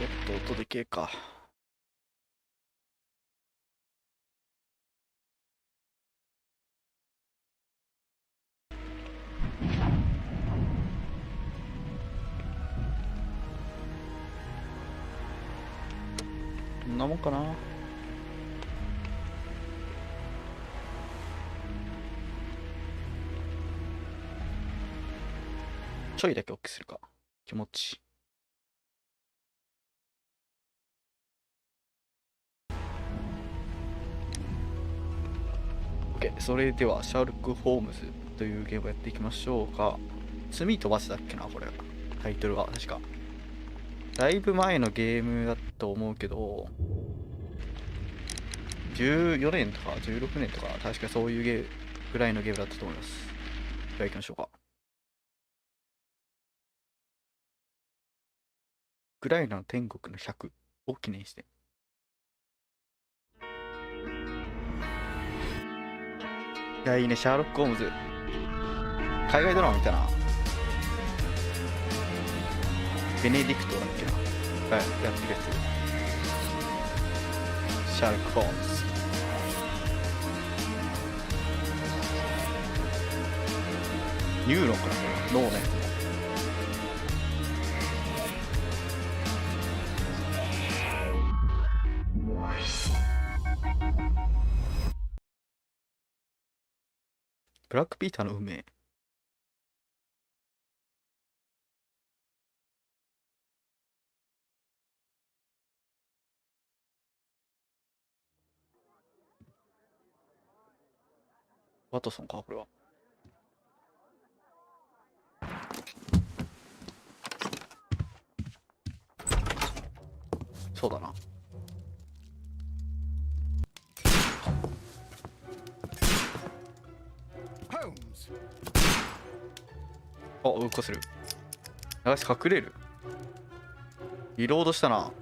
ちょっと音でけえか。こんなもんかな。ちょいだけ大きくするか。気持ち。OK。それでは、シャーロック・ホームズというゲームをやっていきましょうか。罪と罰だっけな、これ。タイトルは、確か。だいぶ前のゲームだと思うけど、14年とか16年とか、確かそういうぐらいのゲームだったと思います。では行きましょうか。ウクライナの天国の100を記念して。いや、いいね、シャーロック・ホームズ。海外ドラマ見たな。ベネディクトだっけな。がやってるやつ。シャーロック・ホームズ。ニューロンかな、脳のやつ。ブラックピーターの運命。ワトソンか、これは。そうだな。あ、動かせる。よし、隠れる。リロードしたな。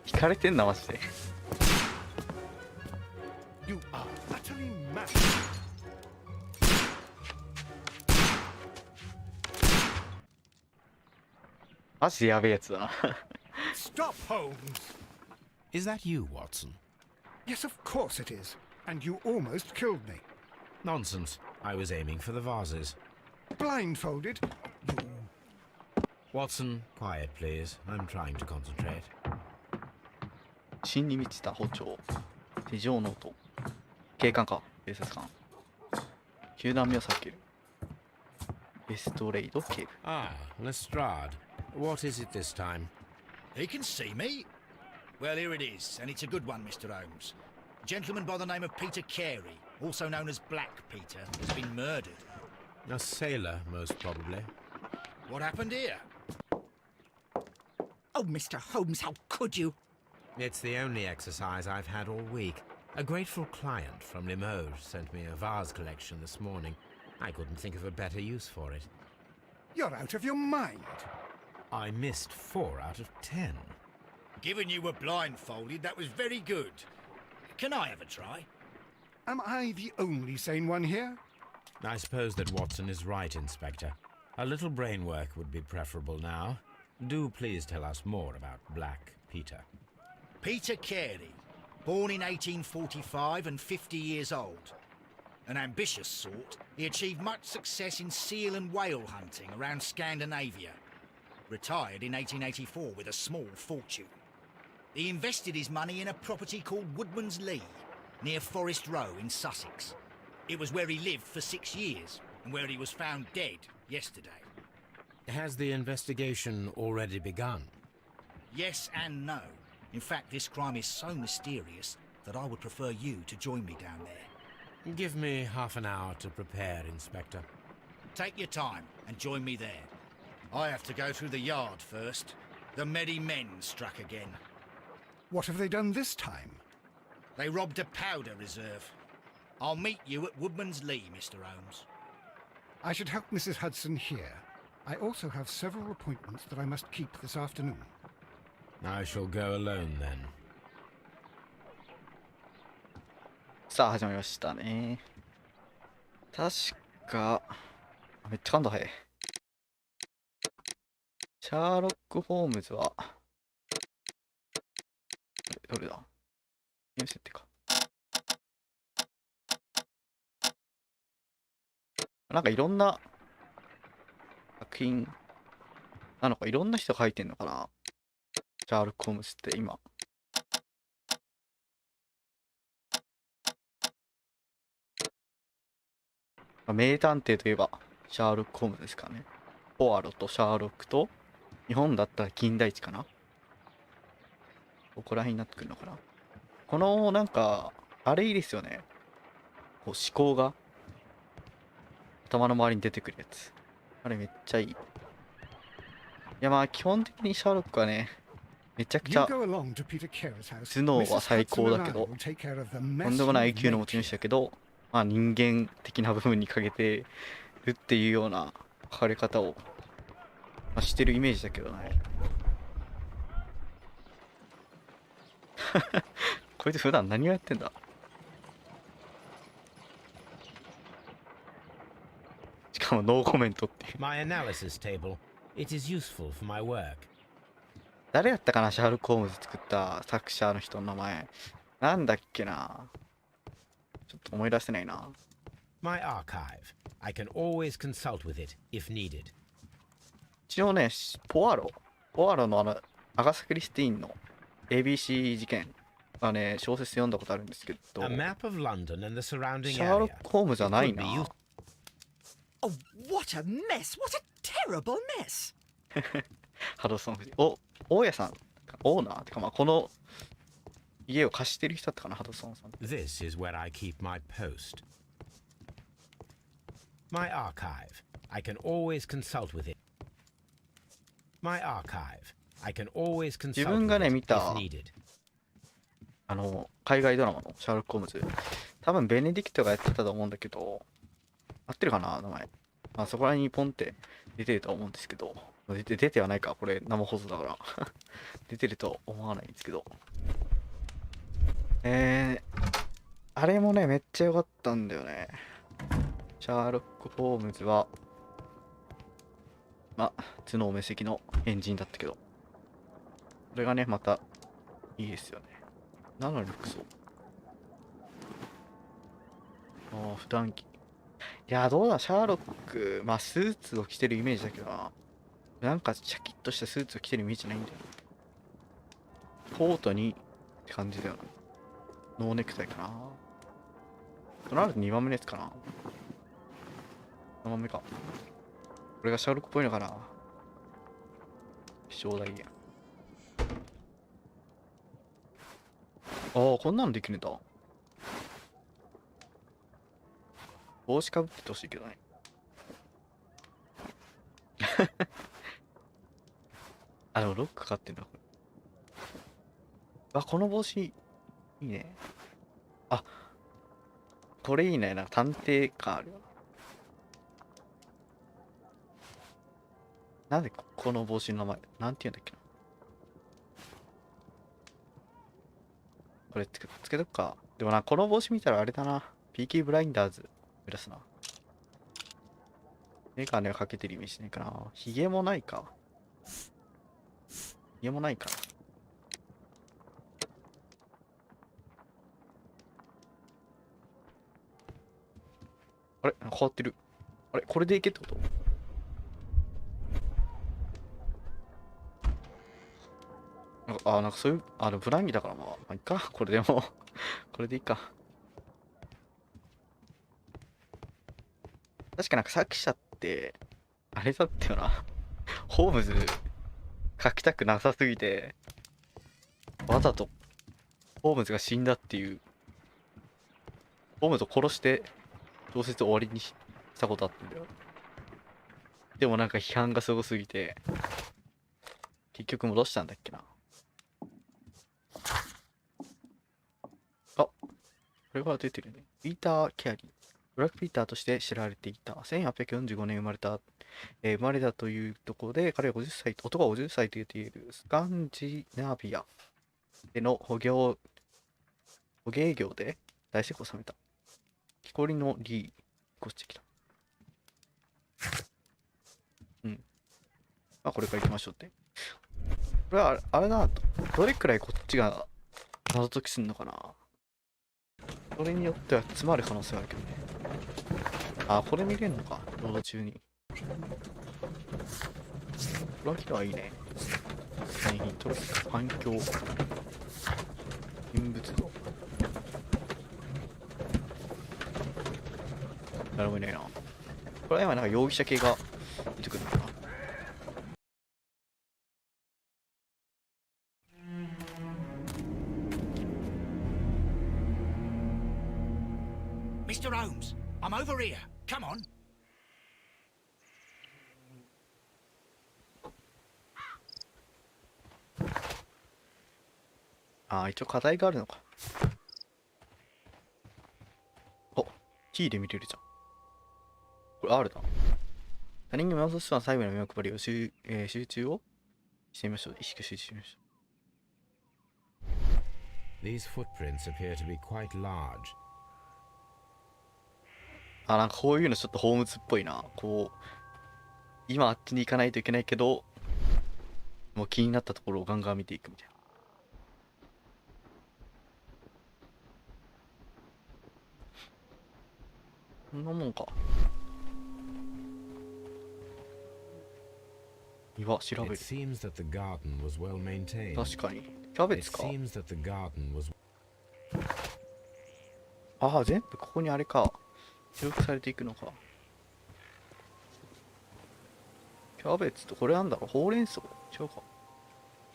引かれてんな、マジで。マジでやべえやつだな。Stop, Holmes! Is that you, Watson? Yes, of course it is. And you almost killed me. Nonsense. I was aiming for the vases. Blindfolded? Watson, quiet, please. I'm trying to concentrate. 芯に満ちた包丁。手錠の音。警官か。警察官。球団目を避ける。エストレイド警部。Ah, Lestrade. What is it this time? He can see me. Well, here it is, and it's a good one, Mr. Holmes. A gentleman by the name of Peter Carey, also known as Black Peter, has been murdered. A sailor, most probably. What happened here? Oh, Mr. Holmes, how could you? It's the only exercise I've had all week. A grateful client from Limoges sent me a vase collection this morning. I couldn't think of a better use for it. You're out of your mind. I missed 4 out of 10. Given you were blindfolded, that was very good. Can I have a try? Am I the only sane one here? I suppose that Watson is right, Inspector. A little brain work would be preferable now. Do please tell us more about Black Peter. Peter Carey, born in 1845 and 50 years old. An ambitious sort, he achieved much success in seal and whale hunting around Scandinavia. Retired in 1884 with a small fortune. He invested his money in a property called Woodman's Lee, near Forest Row in Sussex. It was where he lived for 6 years, and where he was found dead yesterday. Has the investigation already begun? Yes and no. In fact, this crime is so mysterious that I would prefer you to join me down there. Give me half an hour to prepare, Inspector. Take your time and join me there. I have to go through the yard first. The Medi men struck again. What have they done this time? They robbed a powder reserve. I'll meet you at Woodman's Lee, Mr. Holmes. I should help Mrs. Hudson here. I also have several appointments that I must keep this afternoon. I shall go alone then. さあ始まりましたね。確か、めっちゃ感度早い。シャーロック・ホームズは、どれだ？ゲーム設定か。なんかいろんな作品なのか、いろんな人が書いてんのかな。シャーロック・ホームズって今。名探偵といえば、シャーロック・ホームズですからね。ポアロとシャーロックと、日本だったら金田一かな。ここら辺になってくるのかな。この、なんか、あれいいですよね。こう思考が頭の周りに出てくるやつ。あれめっちゃいい。いやまあ基本的にシャーロックはね、めちゃくち You ゃ go along to Peter K.A.R's house. 頭脳は Mrs. 最 Hudson 高 and だ I けど、 will take care of the とん mess でもない you've IQ の持 made ち主 here. だけど、まあ人間的な部分に欠けてるっていうような書かれ方を、まあ、してるイメージだけどね。こいつ普段何をやってんだ？しかもノーコメントっていう。My analysis table. It is useful for my work. 誰やったかな、シャーロック・ホームズ作った作者の人の名前。なんだっけな。ちょっと思い出せないな。My archive. I can always consult with it if needed. 一応ね、ポアロのアガサ・クリスティーンの ABC 事件はね、小説読んだことあるんですけど、 A map of London and the surrounding シャーロッ area. ク・ホームズじゃない It could な。 be useful. Oh, what a mess! What a terrible mess! ハドソン夫人。大家さん、オーナーてか、まあ、この家を貸してる人だったかな、ハドソンさん。 This is where I keep my post. My archive. I can always consult with it. My archive. I can always consult 自分がね、 with 見 it た if needed. 海外ドラマのシャーロック・ホームズ、多分ベネディクトがやってたと思うんだけど、合ってるかな、名前。まあ、そこら辺にポンって出てると思うんですけど、出てはないか、これ生放送だから出てると思わないんですけど、あれもね、めっちゃ良かったんだよね。シャーロック・ホームズは、まあ、頭脳明晰の変人だったけど、それがね、またいいですよね。なのに服装。普段着。いや、どうだ、シャーロック、まあ、スーツを着てるイメージだけどな。なんか、シャキッとしたスーツを着てるイメージないんだよ。コートにって感じだよな。ノーネクタイかな。となると2番目のやつかな。3番目か。これがシャーロックっぽいのかな。気象台や。こんなのできるんだ。帽子かぶっててほしいけどね。でもロックかかってんだ。この帽子、いいね。これいいね。なんか探偵感あるよな。なんでこの帽子の名前、なんて言うんだっけな。これつけとくか。でもな、この帽子見たらあれだな。ピーキーブラインダーズ目指すな。メガネをかけてるイメージないかな。ヒゲもないか。ヒゲもないかな。あれ変わってる。あれこれでいけってこと？なんかそういう、ブランギだからまあいいか。これでも、これでいいか。確かなんか作者って、あれだったよな。ホームズ書きたくなさすぎて、わざとホームズが死んだっていう、ホームズを殺して小説終わりにしたことあったんだよ。でもなんか批判がすごすぎて、結局戻したんだっけな。これが出てるね。ピーター・ケアリー。ブラックピーターとして知られていた。1845年生まれたというところで、彼は50歳、男は50歳と言っているスカンジナビアでの捕鯨業で大成功収めた。木こりのリー、こっち来た。うん。まあ、これから行きましょうって。これはあれだなと。どれくらいこっちが謎解きするのかな。それによっては詰まる可能性があるけどね。あ、これ見れるのか。ロード中に。トラキラはいいね。何トラキラ、環境。人物の。誰もいないな。これは今なんか容疑者系が出てくるのかな。Mr. Holmes, I'm over here. Come on. ああ、一応課題があるのか。お、T で見れるじゃん。これ R だ。他人が目を指すのは最後の目を配りを集中をしてみましょう。意識集中してみましょ These footprints appear to be quite large. う。あ、なんかこういうのちょっとホームズっぽいな。こう、今あっちに行かないといけないけど、もう気になったところをガンガン見ていくみたいな。こんなもんか。岩調べ It る。 seems that the garden was well maintained. 確かに。キャベ It ツか。 seems that the garden was ああ、全部ここにあれか。記録されていくのか。キャベツとこれなんだろう、ほうれん草違うか。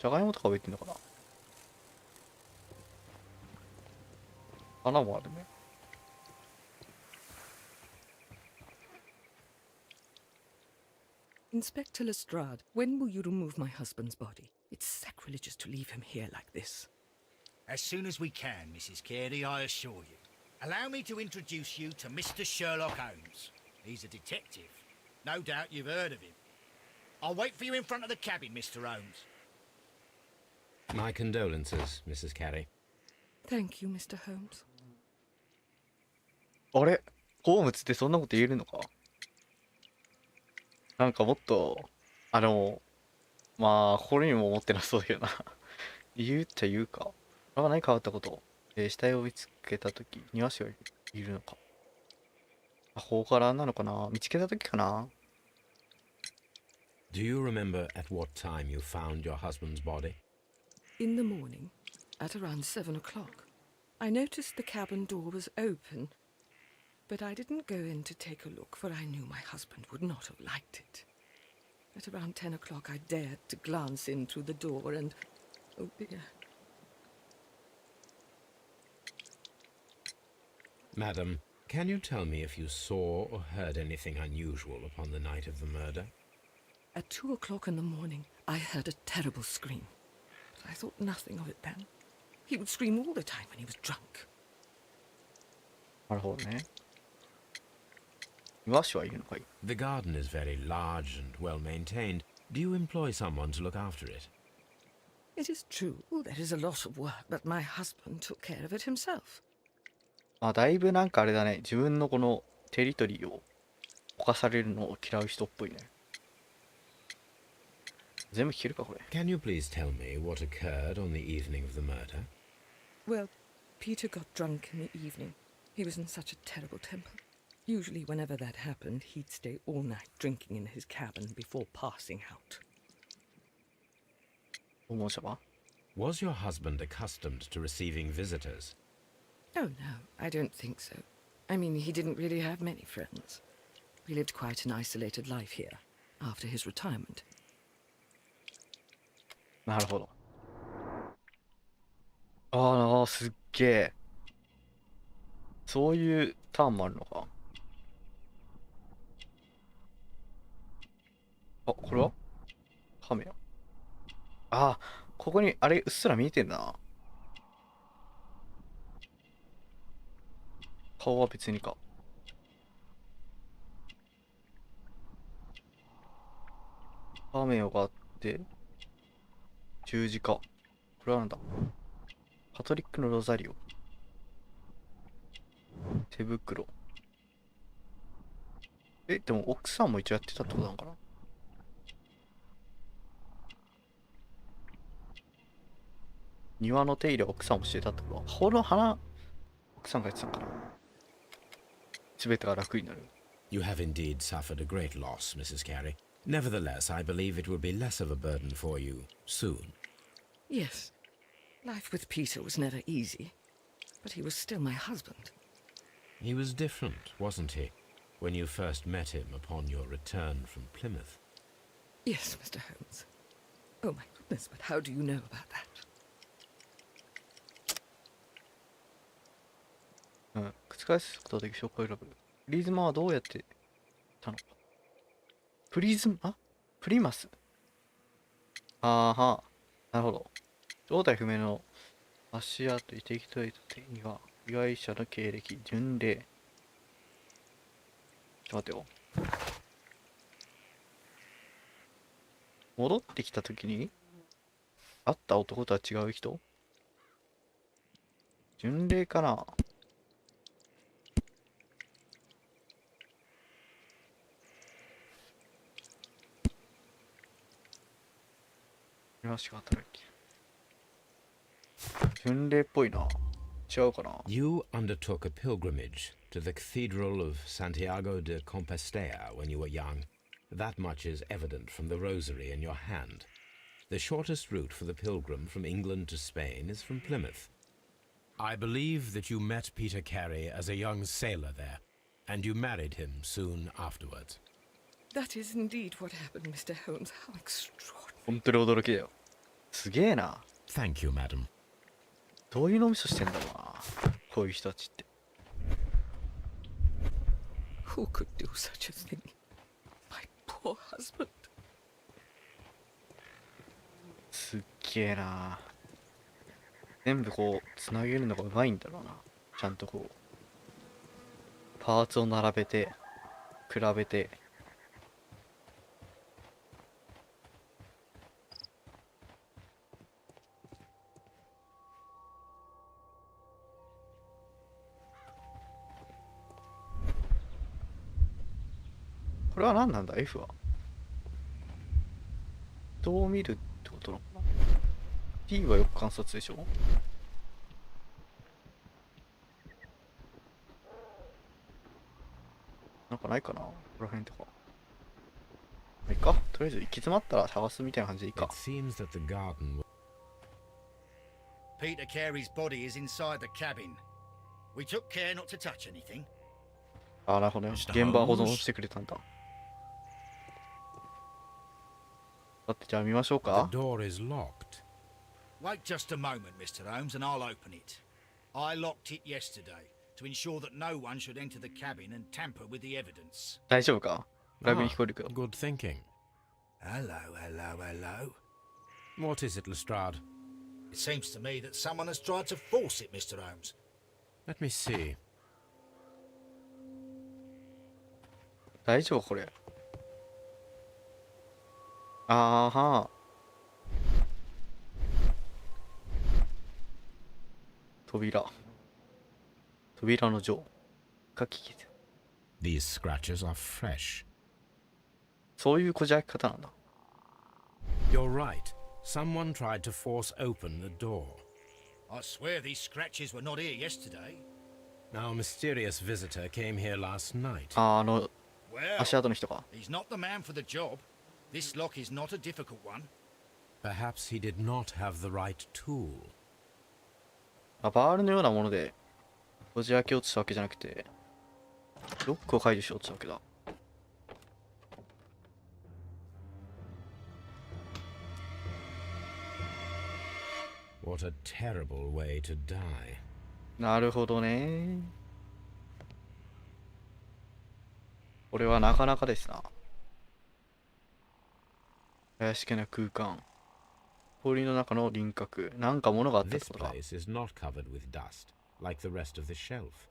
じゃがいもとか植えてんのかな。花もあるね。Inspector Lestrade, when will you remove my husband's body? It's sacrilegious to leave him here like this. As soon as we can, Mrs. Carey, I assure you. Allow me to introduce you to Mr. Sherlock Holmes. He's a detective. No doubt you've heard of him. I'll wait for you in front of the cabin, Mr. Holmes. My condolences, Mrs. Carey. Thank you, Mr. Holmes. あれホームズってそんなこと言えるのか。なんかもっと、まあ、心にも思ってなそうだよな。言うっちゃ言うか。これは何変わったこと、死体を見つけたとき、庭師がいるのか。あ、ここからなのかな。見つけたときかな。 Do you remember at what time you found your husband's body? In the morning, at around 7 o'clock, I noticed the cabin door was open, but I didn't go in to take a look, for I knew my husband would not have liked it. At around 10 o'clock, I dared to glance in through the door and... oh dear. Madam, can you tell me if you saw or heard anything unusual upon the night of the murder? At 2 o'clock in the morning, I heard a terrible scream. But I thought nothing of it then. He would scream all the time when he was drunk. なるほどね。庭師はいるのかい。 The garden is very large and well maintained. Do you employ someone to look after it? It is true, there is a lot of work, but my husband took care of it himself. まあ、だいぶなんかあれだね。自分のこのテリトリーを侵されるのを嫌う人っぽいね。全部聞けるかこれ。 Can you please tell me what occurred on the evening of the murder? Well, Peter got drunk in the evening. He was in such a terrible temper. Usually whenever that happened, he'd stay all night drinking in his cabin before passing out. 訪問者は Was your husband accustomed to receiving visitors? Oh, no, I don't think so. I mean, he didn't really have many friends. He lived quite an isolated life here, after his retirement. なるほど。ああ、すっげえ。そういうターンもあるのか。あ、これはカメラ。ああ、ここに、あれ、うっすら見えてんな。顔は別にか。カメラがあって、十字架。これはなんだ。カトリックのロザリオ。手袋。でも奥さんも一応やってたってことなのかな。庭の手入れは奥さんもしてたってこと。この花、奥さんがやってたのかな。すべてが楽になる。You have indeed suffered a great loss, Mrs. Carey. Nevertheless, I believe it will be less of a burden for you soon. Yes. Life with Peter was never easy, but he was still my husband. He was different, wasn't he, when you first met him upon your return from Plymouth? Yes, Mr. Holmes. Oh my goodness, but how do you know about that? うん。覆すことができる証拠を選ぶ。プリズマはどうやってたのか。プリマス。あーはー。なるほど。正体不明の足跡に適当に手には、被害者の経歴、巡礼。ちょっと待ってよ。戻ってきたときに、会った男とは違う人？巡礼かな？足が働き。巡礼っぽいな。違うかな。You undertook a pilgrimage to the Cathedral of Santiago de Compostela when you were young. That much is evident from the rosary in your hand. The shortest route for the pilgrim from England to Spain is from Plymouth. I believe that you met Peter Carey as a young sailor there, and you married him soon afterwards. That is indeed what happened, Mr. Holmes. How extraordinary. 本当に驚きだよ。すげえな。Thank you, madam. どういう脳みそしてんだろうな。こういう人たちって。Who could do such a thing? My poor husband. すっげえな。全部こう、つなげるのがうまいんだろうな。ちゃんとこう、パーツを並べて、比べて。これは何なんだ F は。人を見るってことなのかな。 T はよく観察でしょ。なんかないかな、ここら辺とか。いいか、とりあえず行き詰まったら探すみたいな感じでいい It か。 seems that the garden... Peter Carey's body is inside the cabin. We took care not to touch anything. あ、なるほどね。現場保存してくれたんだ。だってじゃあ見ましょう The か。 door is locked. Wait just a moment, Mr. Holmes, and I'll open it. I locked it yesterday to ensure that no one should enter the cabin and tamper with the evidence. 大丈夫か。ライブに聞こえるけど。 Good thinking. Hello, hello, hello. What is it, Lestrade? It seems to me that someone has tried to force it, Mr. Holmes. Let me see. 大丈夫これ。あーはー。扉の錠。書き消せ。 These scratches are fresh. そういうこじ開き方なんだ。 You're right. Someone tried to force open the door. I swear these scratches were not here yesterday. Our mysterious visitor came here last night. Well, 足跡の人か。 he's not the man for the job. This lock is not a difficult one. Perhaps he did not have the right tool. バールのようなものでこじ開けようとしたわけじゃなくて、ロックを解除しようとしたわけだ。What a terrible way to die. なるほどね。これはなかなかですな。怪しげな空間。氷の中の輪郭。なんか物があったって This ことか。 place is not covered with dust, like the rest of the shelf.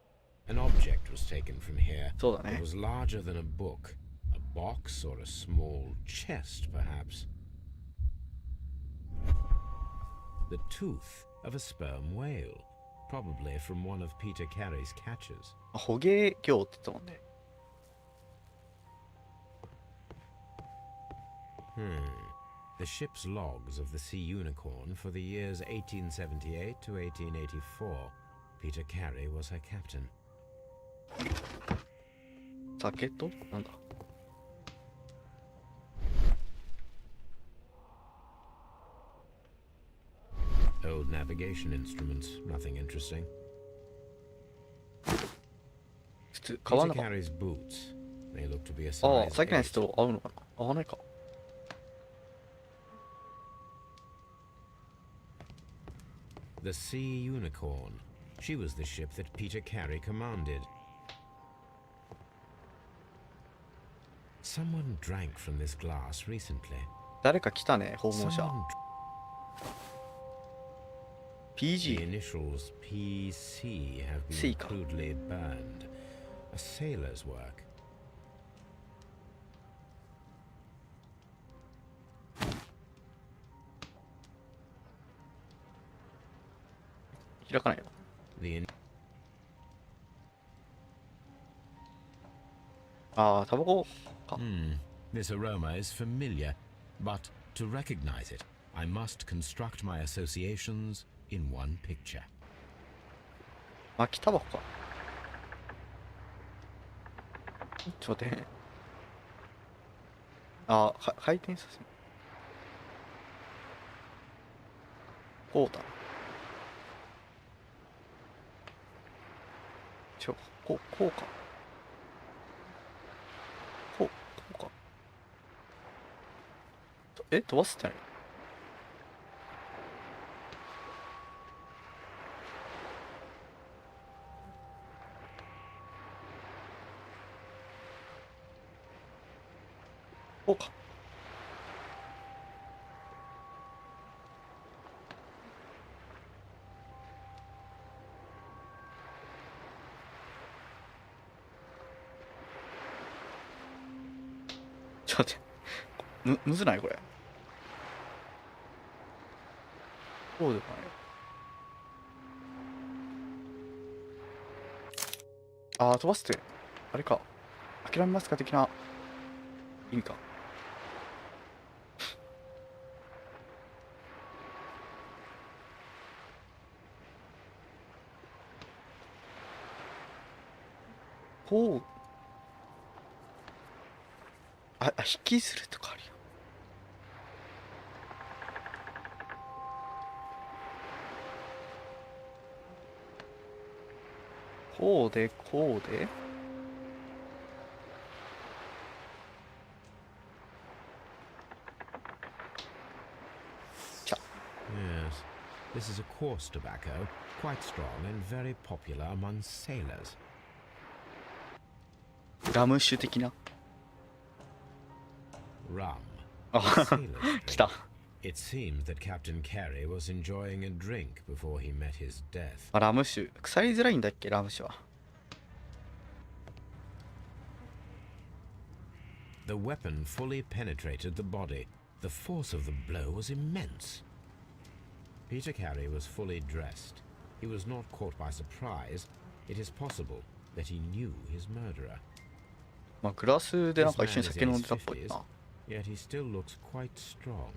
An object was taken from here. そうだ It ね。 was larger than a book. A box or a small chest, perhaps. The tooth of a sperm whale. probably from one of Peter Carey's catches. 捕鯨業って言ったもんね。The ship's logs of the Sea Unicorn for the years 1878 to 1884. Peter Carey was her captain. 酒となんだ。Old navigation instruments, nothing interesting. 普通買わ Peter なかっ Carey's boots. They look to be a た。ああ、 size さっきのやつ 8. と合うのかな、合わないか。The Sea Unicorn. She was the ship that Peter Carey commanded. Someone drank from this glass recently. 誰か来たね、訪問者。 Someone The PG。 initials PC have been Seeker. crudely burned. A sailor's work. 開かないよ。 The in- ああ、タバコか。 This aroma is familiar, but to recognize it, I must construct my associations in one picture. 巻きタバコか。ちょっと待って。ああ、回転させる。こうだ。こうか。こうか。飛ばすって何？こうか。ちょっと待って。むずないこれ。こうでもない。ああ、飛ばすって、あれか。諦めますか的な意味か。こう。引きずるとかあるよ。こうで、こうで。Yes, this is a coarse tobacco, quite strong and very popular among sailors. ラム酒的な。 Rum. あ Sailors 来 drink. た。 It seemed that Captain Carey was enjoying a drink before he met his death. ラム酒。腐りづらいんだっけ、ラム酒は。 The weapon fully penetrated the body. The force of the blow was immense. Peter Carey was fully dressed. He was not caught by surprise. It is possible that he knew his murderer. まあ、グラスでなん This か一緒 man に is 酒 in 飲ん his でたっぽい 50s, な。 yet he still looks quite strong.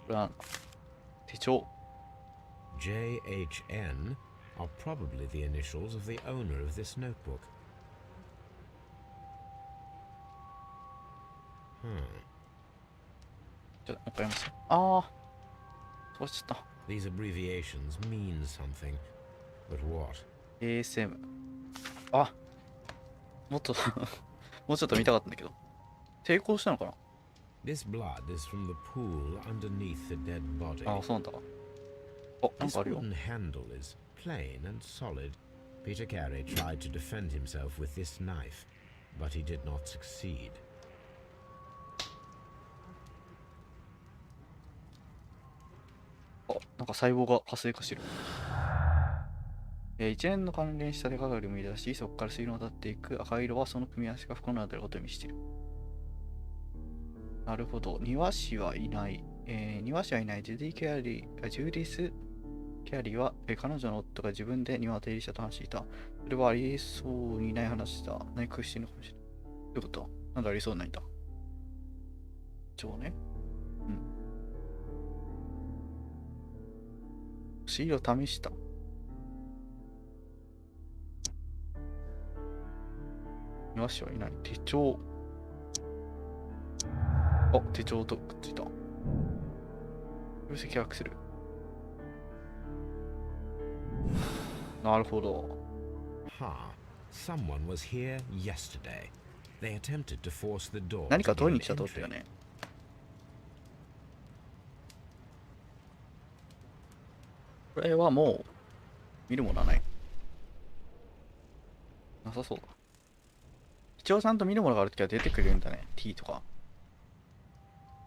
これは手帳。 JHN are probably the initials of the owner of this notebook. ちょっともう一回読みます。ああ。飛ばしちゃった。 These abbreviations mean something, but what? ASM。あ、もっともうちょっと見たかったんだけど。抵抗したのかな。 This blood is from the pool underneath the dead body. ああ、そうなんだ。あ、なん This かあるよ。 wooden handle is plain and solid. Peter Carey tried to defend himself with this knife, but he did not succeed. あ、なんか細胞が活性化してる。一連の関連した手がかりを見出し、そこから水路を渡っていく赤色はその組み合わせが不可能であることを意味している。なるほど。庭師はいない。庭師はいない。ジュディ・ケアリー、ジュディス・ケアリーは、彼女の夫が自分で庭を手入れしたと話していた。それはありそうにない話だ。何かしてるのかもしれない。どういうこと？なんでありそうにないんだ。ね。うん。シールを試した。庭師はいない。手帳。あ、手帳とくっついた。分析把握する。なるほど。Ha. Someone was here yesterday. They attempted to force the door. 何か to 取りに gain 来たとってよ entry. ね。これはもう見るものはない。なさそうだ。一応ちゃんと見るものがあるときは出てくれるんだね。T とか。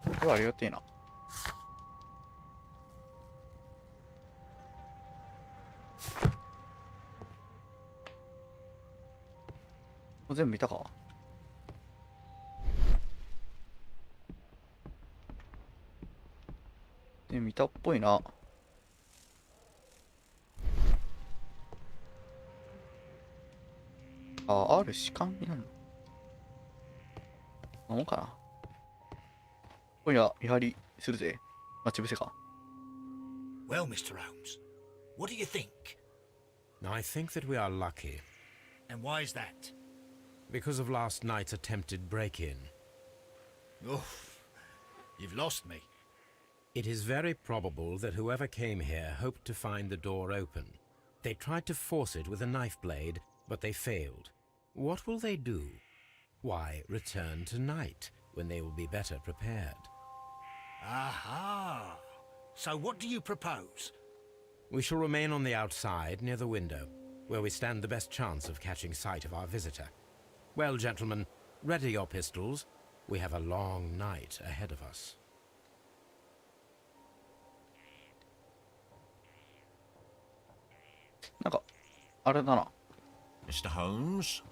これはありがてえな。もう全部見たか？で見たっぽいな。あ、ある士官になるの。なもんかな。今夜見張りするぜ。待ち伏せか。Well, Mr. Holmes, what do you think? I think that we are lucky And why is that? because of last night's attempted break-in. Oh, you've lost me. It is very probable that whoever came here hoped to find the door open. They tried to force it with a knife blade, but they failed. What will they do? Why, return tonight, when they will be better prepared. Aha. So what do you propose? We shall remain on the outside, near the window, where we stand the best chance of catching sight of our visitor. Well, gentlemen, ready your pistols. We have a long night ahead of us. なんか、あれだな。 Mr. Holmes?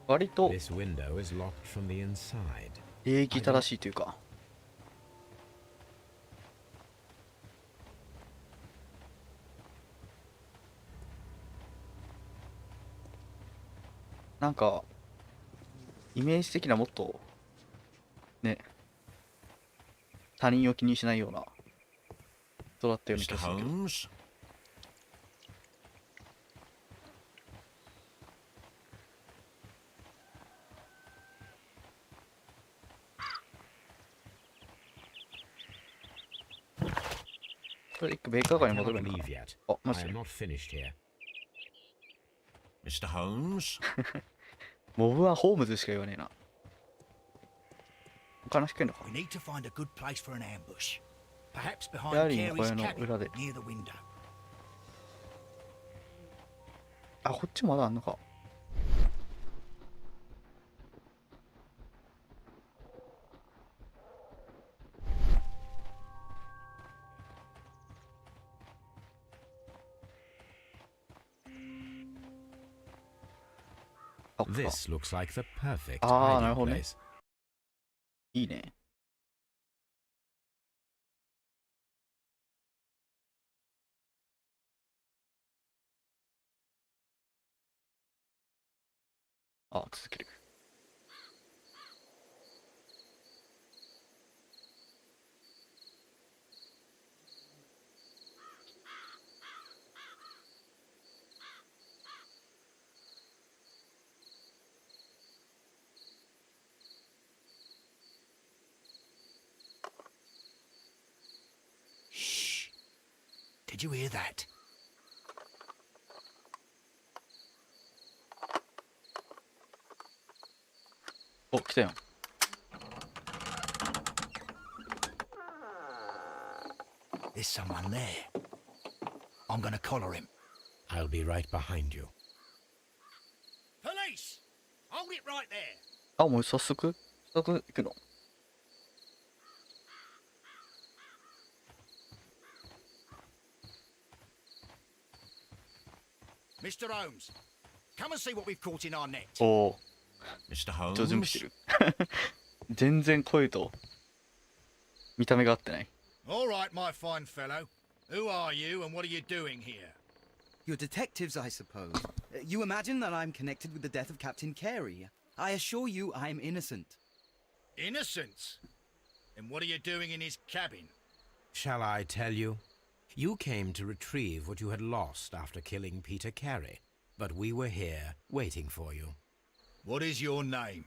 割と This window is locked from the inside. 礼儀正しいというか。なんか、イメージ的なもっと、ね、他人を気にしないような、育ったような気 Mr. がするけど。 Holmes? それ一回ベーカー街に I 戻る cannot んか leave な。 yet. あ、マ I ジ am で。 not finished here. Mr. Holmes? モブはホームズしか言わねえな。他の人いんのか。 We need to find a good place for an ambush. Perhaps や behind はり小 Carey's 屋の cabin 裏で。 near the window. あ、こっちまだあんのか。あ、ここか。 This looks like the perfect Ah, hiding なるほどね。 place. いいね。あ、続ける。Shh. Did you hear that? お、来たよ。 There's someone there. I'm gonna collar him. I'll be right behind you. Police! Hold it right there. あ、もう早速行くの。 Mr. Holmes, come and see what we've caught in our net. おお、 Mr. 一応準備 Holmes? してる。全然声と見た目が合ってない。 All right, my fine fellow. Who are you and what are you doing here? You're detectives, I suppose. You imagine that I'm connected with the death of Captain Carey. I assure you I'm innocent. Innocent? And what are you doing in his cabin? Shall I tell you? You came to retrieve what you had lost after killing Peter Carey, but we were here waiting for you. What is your name?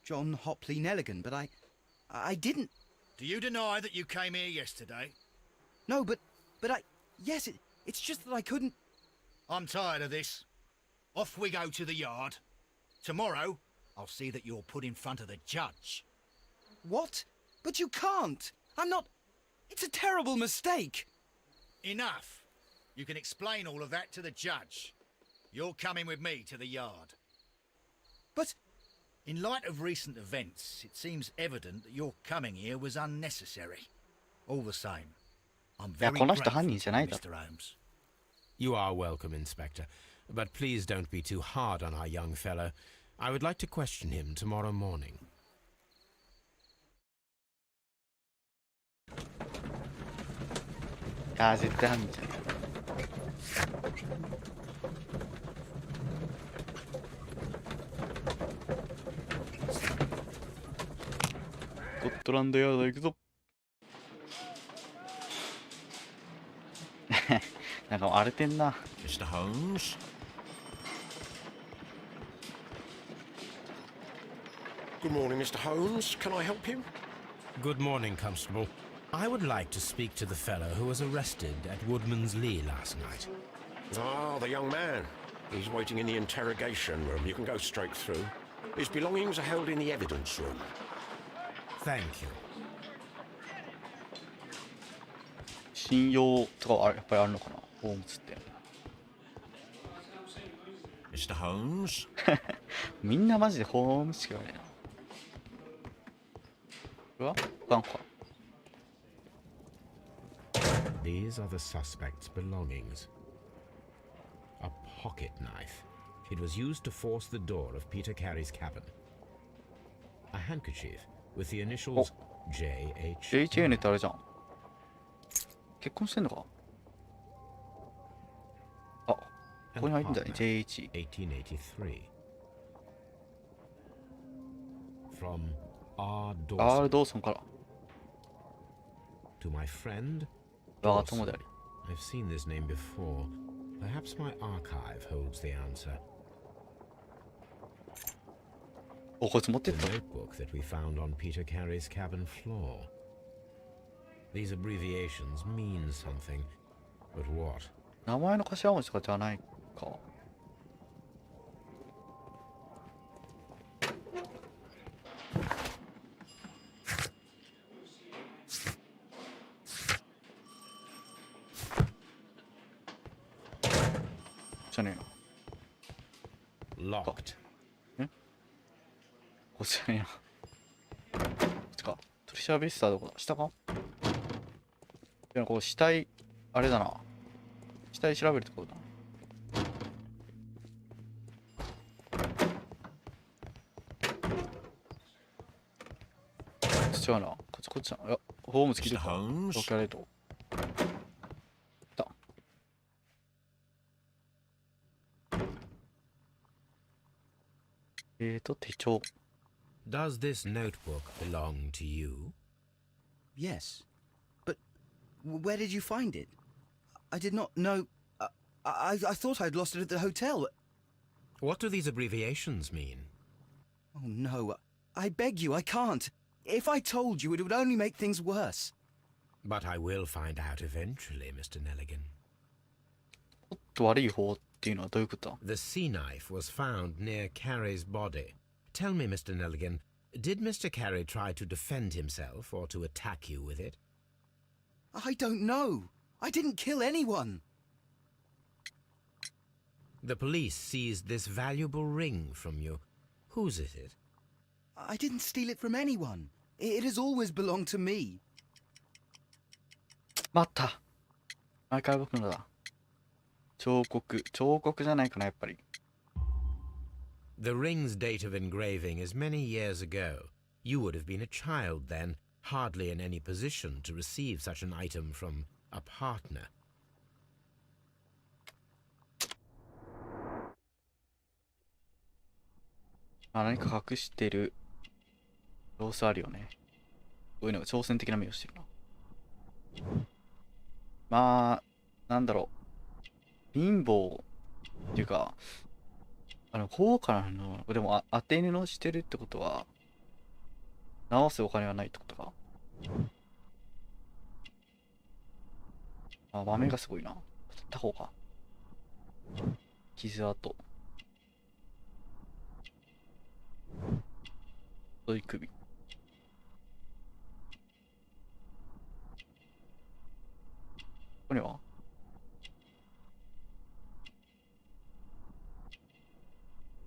John Hopley Nelligan, but I didn't... Do you deny that you came here yesterday? No, but yes, it's just that I couldn't... I'm tired of this. Off we go to the yard. Tomorrow, I'll see that you're put in front of the judge. What? But you can't! I'm not... It's a terrible mistake! Enough. You can explain all of that to the judge. You're coming with me to the yard. But... In light of recent events, it seems evident that your coming here was unnecessary. All the same, I'm very この人 grateful 犯人じゃないだろ。 Mr. Holmes. You are welcome, Inspector, but please don't be too hard on our young fellow. I would like to question him tomorrow morning. いやー、絶対犯人じゃない。スコットランドヤード行くぞ。なんか荒れてんな。 Mr. Holmes? Good morning, Mr. Holmes. Can I help you? Good morning, Constable. I would like to speak to the fellow who was arrested at Woodman's Lee last night. Ah, the young man. He's waiting in the interrogation room. You can go straight through. His belongings are held in the evidence room. Thank you. 信用とかやっぱりあるのかな、ホームズって。 Mr. Holmes? みんなマジでホームズしか言わないな。これはガンか。 These are the suspect's belongings. A pocket knife. It was used to force the door of Peter Carey's cabin. A handkerchief with the initials J.H. JHN ってあれじゃん。結婚してんのか。あ、ここに入ってんだね。JH。 1883. From R. R. Dawson ドーソンから。 to my friend. 我が友であり。 I've seen this name before. Perhaps my archive holds the answer. お、こいつ持ってっ The た。 notebook that we found on Peter Carey's cabin floor. These abbreviations mean something, but what? 名前の頭文字とかじゃないか。じゃねえな。 Locked. こっちじゃねえな。こっちか。取り調べ室はどこだ、下か。いや、こう死体、あれだな。死体調べるところだな。違うな。こっちだ。いや、ホームズ来て Mr. るか。 Holmes? ロケレート。手帳。 Does this notebook belong to you? Yes. But where did you find it? I did not know... I thought I'd lost it at the hotel. What do these abbreviations mean? Oh, no. I beg you, I can't. If I told you, it would only make things worse. But I will find out eventually, Mr. Nelligan. ちょっと悪い方っていうのはどういうことだ。 The sea knife was found near Carey's body. Tell me, Mr. Nelligan, did Mr. Carey try to defend himself or to attack you with it? I don't know. I didn't kill anyone. The police seized this valuable ring from you. Whose is it? I didn't steal it from anyone. It has always belonged to me. 待った。毎回僕のだ。彫刻じゃないかな、やっぱり。 The ring's date of engraving is many years ago. You would have been a child then. hardly in any position to receive such an item from a partner. 何か隠してる様子あるよね。こういうのが挑戦的な目をしてるな。まあ、なんだろう。貧乏っていうか、高価なの、でも当て布してるってことは、直すお金はないってことか。あ、豆がすごいな。取った方が。傷跡。太い首。ここには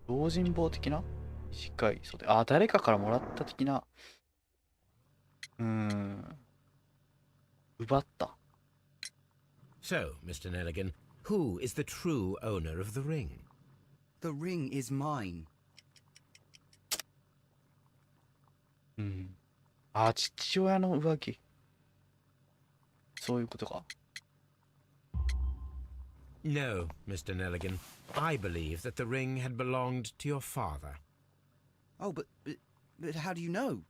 用心棒的な短い袖。あ、誰かからもらった的な。奪った。So, Mr. Nelligan, who is the true owner of the ring? The ring is mine. あ、父親の上着。そういうことか。No, Mr. Nelligan. I believe that the ring had belonged to your father. Oh, but how do you know?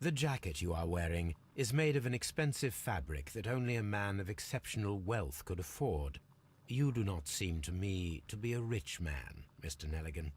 The jacket you are wearing is made of an expensive fabric that only a man of exceptional wealth could afford. You do not seem to me to be a rich man, Mr. Nelligan.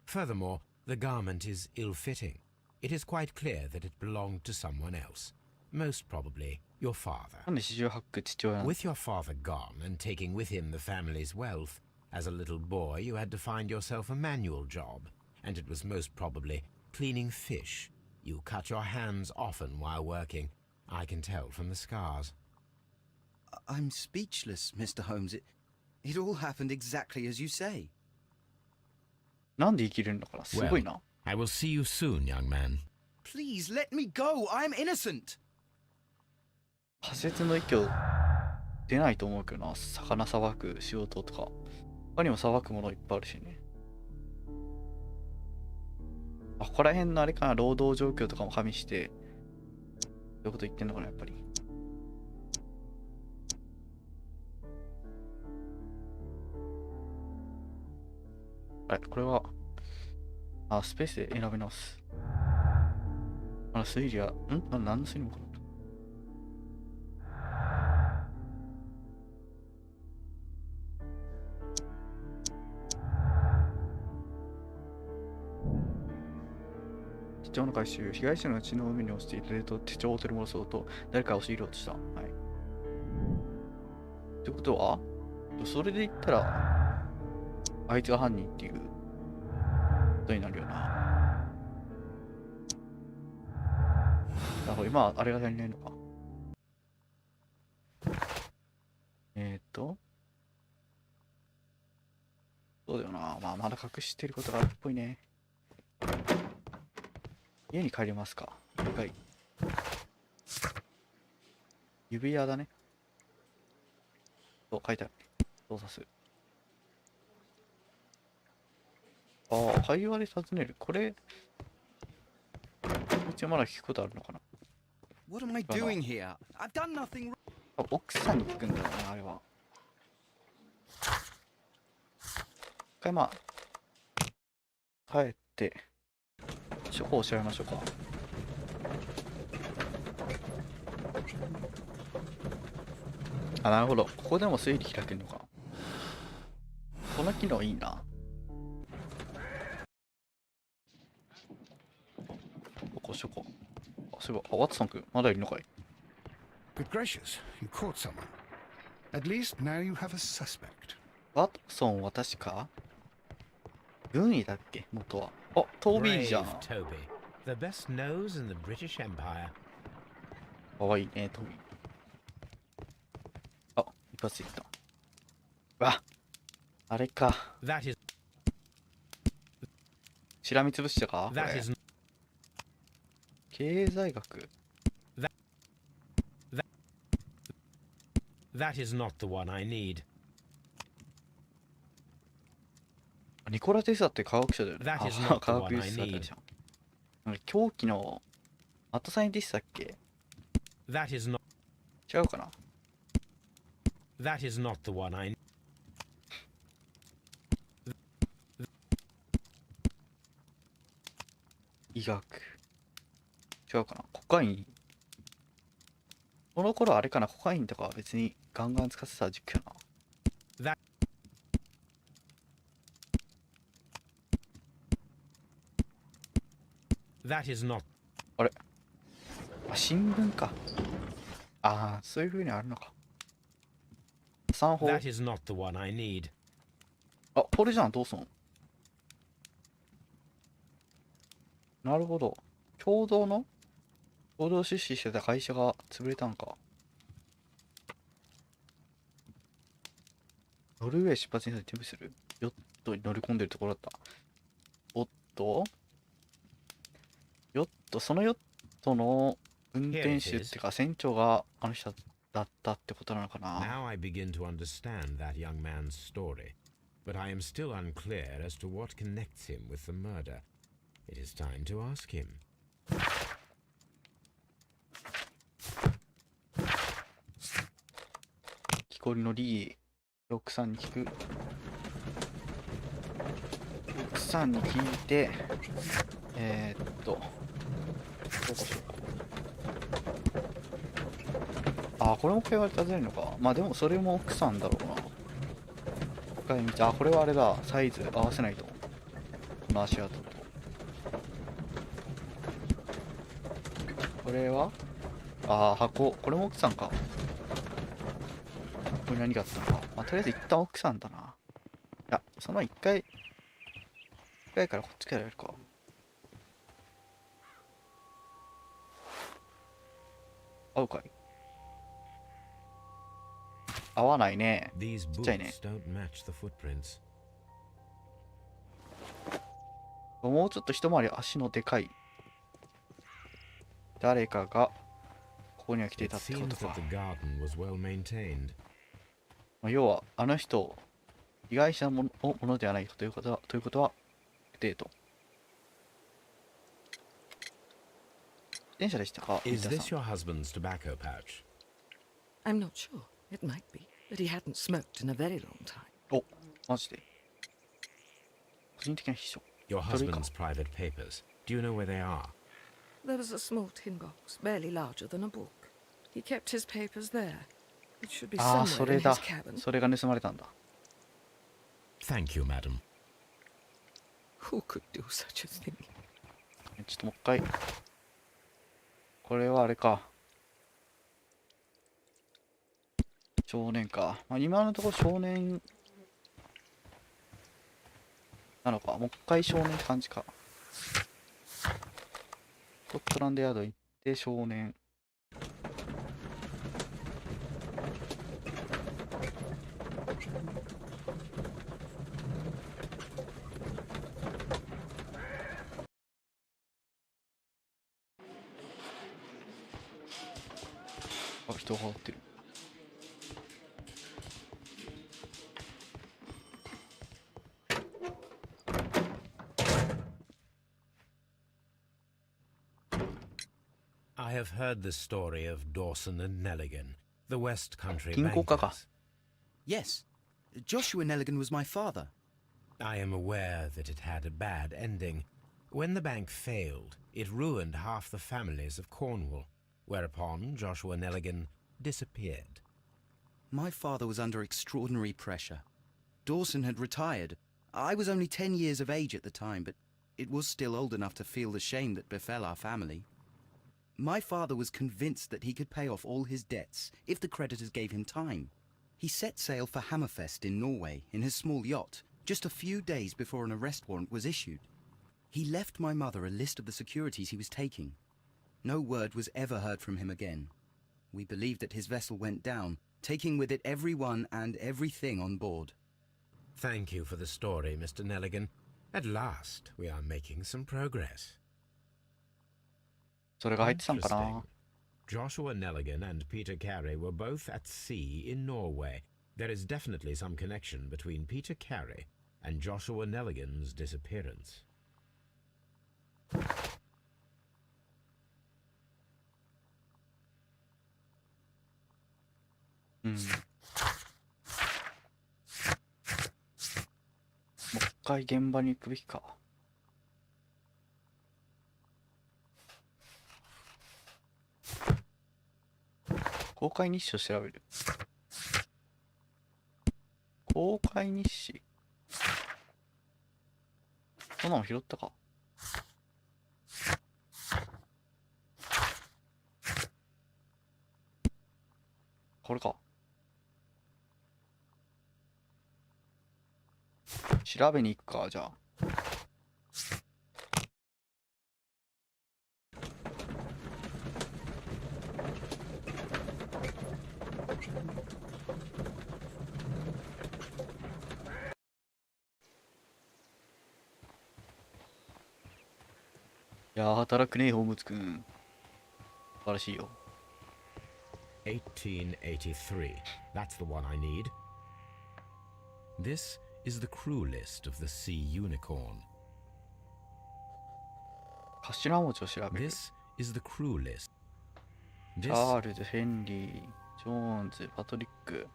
Furthermore, the garment is ill-fitting. It is quite clear that it belonged to someone else, most probably your father. なんで四十八九父親なの？ With your father gone and taking with him the family's wealth, as a little boy you had to find yourself a manual job, and it was most probably cleaning fish. You cut your hands often while working. I can tell from the scars. I'm speechless, Mr. Holmes. It all happened exactly as you say. なんで生きるんだからすごいな。I will see you soon, young man. Please let me go. I'm innocent. 仮説の息を出ないと思うけどな。魚さばく仕事とか。他にもさばくものいっぱいあるしね。あ、ここら辺のあれかな、労働状況とかも加味して、そういうこと言ってんのかな、やっぱり。あれ、これは、あ、スペースで選び直す。推理は、何の推理もかな。手帳の回収、被害者の血の海に落ちていた冷凍手帳を取り戻そうと誰かを押し入ろうとした。はい。ってことは、それで言ったら、あいつが犯人っていうことになるよな。なるほど、今はあれが足りないのか。そうだよな。まあ、まだ隠してることがあるっぽいね。家に帰りますか。はい。指輪だね。そう、書いてある。操作する。ああ、会話で尋ねる。これ、うちはまだ聞くことあるのかな。What am I doing here? I've done nothing wrong. あ、奥さんに聞くんだよね、あれは。一回まあ、帰って、処方を調べましょうか。あ、なるほど。ここでも推理開けるのか。この機能いいな。ここ、処方。あ、そういえば、ワトソン君、まだいるのかい？ Good gracious, you caught someone. At least now you have a suspect. ワトソンは確か軍医だっけ元は。あ、トビーじゃん。 Brave Toby, the best nose in the British Empire. かわいいね、トビー。あ、一発でいった。わ、あれか。That is しらみつぶしたかこ that れ。 is 経済学。 that is not the one I need. ニコラ・テスラって科学者だよね。 That is あ、 not 科 the 学 one 技 I 術者だ need. じゃん。なんか狂気のマッドサイエンティストだっけ？ That is not 違うかな。 that is not the one I 医学。違うかな。コカイン。この頃あれかな、コカインとかは別にガンガン使ってた時期かな。that is not あれ、あ、新聞か。ああ、そういう風にあるのか。3法。 that is not the one I need. あ、これじゃん、どうすんの？なるほど。共同出資してた会社が潰れたんか。ノルウェー出発に準備する。ヨットに乗り込んでるところだった。おっと、そのヨットの運転手ってか船長があの人だったってことなのかな。 Now I begin to understand that young man's story, but I am still unclear as to what connects him with the murder. It is time to ask him. 木こりのリー、奥さんに聞く。奥さんに聞いて、どうしようか。あ、これも会話で尋ねるのか。まあでもそれも奥さんだろうな。深い道。あ、これはあれだ。サイズ合わせないと。この足跡と。これはあ、箱。これも奥さんか。ここに何があったのか。まあ、とりあえず一旦奥さんだな。いや、その一回からこっちからやるか。合うかい？合わないね。 These ちっちゃいね。 boots don't match the footprints. もうちょっと一回り足のでかい誰かがここには来てい It たってこと seems か。 that the garden was well maintained. まあ要はあの人被害者のものではないということはデート。電車でしたか？ Is 三田 this さん。 your husband's tobacco pouch? I'm not sure. It might be, but he hadn't smoked in a very long time. お、マジで。個人的な秘書。 Your それか。 husband's private papers. Do you know where they are? There was a small tin box, barely larger than a book. He kept his papers there. It should be ああ、そ somewhere れ in だ his cabin. それが盗まれたんだ。 Thank you, madam. Who could do such a thing? ちょっともう一回。これはあれか。少年か。まあ、今のところ少年なのか。もう一回少年って感じか。スコットランドヤード行って少年。あ、人がおってる。I have heard the story of Dawson and Nelligan, the West Country 銀行家か。 bankers. Yes. Joshua Nelligan was my father. I am aware that it had a bad ending. When the bank failed, it ruined half the families of Cornwall, whereupon Joshua Nelligan disappeared. My father was under extraordinary pressure. Dawson had retired. I was only 10 years of age at the time, but it was still old enough to feel the shame that befell our family. My father was convinced that he could pay off all his debts if the creditors gave him time. He set sail for Hammerfest in Norway in his small yacht just a few days before an arrest warrant was issued. He left my mother a list of the securities he was taking. No word was ever heard from him again. We believe that his vessel went down, taking with it everyone and everything on board. Thank you for the story, Mr. Nelligan. At last, we are making some progress. それが入ってたんかな。 Interesting. Joshua Nelligan and Peter Carey were both at sea in Norway. There is definitely some connection between Peter Carey and Joshua Nelligan's disappearance. うん。もう一回現場に行くべきか。公開日誌を調べる。公開日誌。そんなの拾ったか。これか。調べに行くか、じゃあ。いやー、働くね、ホームズくん。素晴らしいよ。1883. That's the one I need. This is the crew list of the Sea Unicorn. 頭文字を調べる。 This is the crew list. チ This ャールズ、ヘンリー、ジョーンズ、パトリック。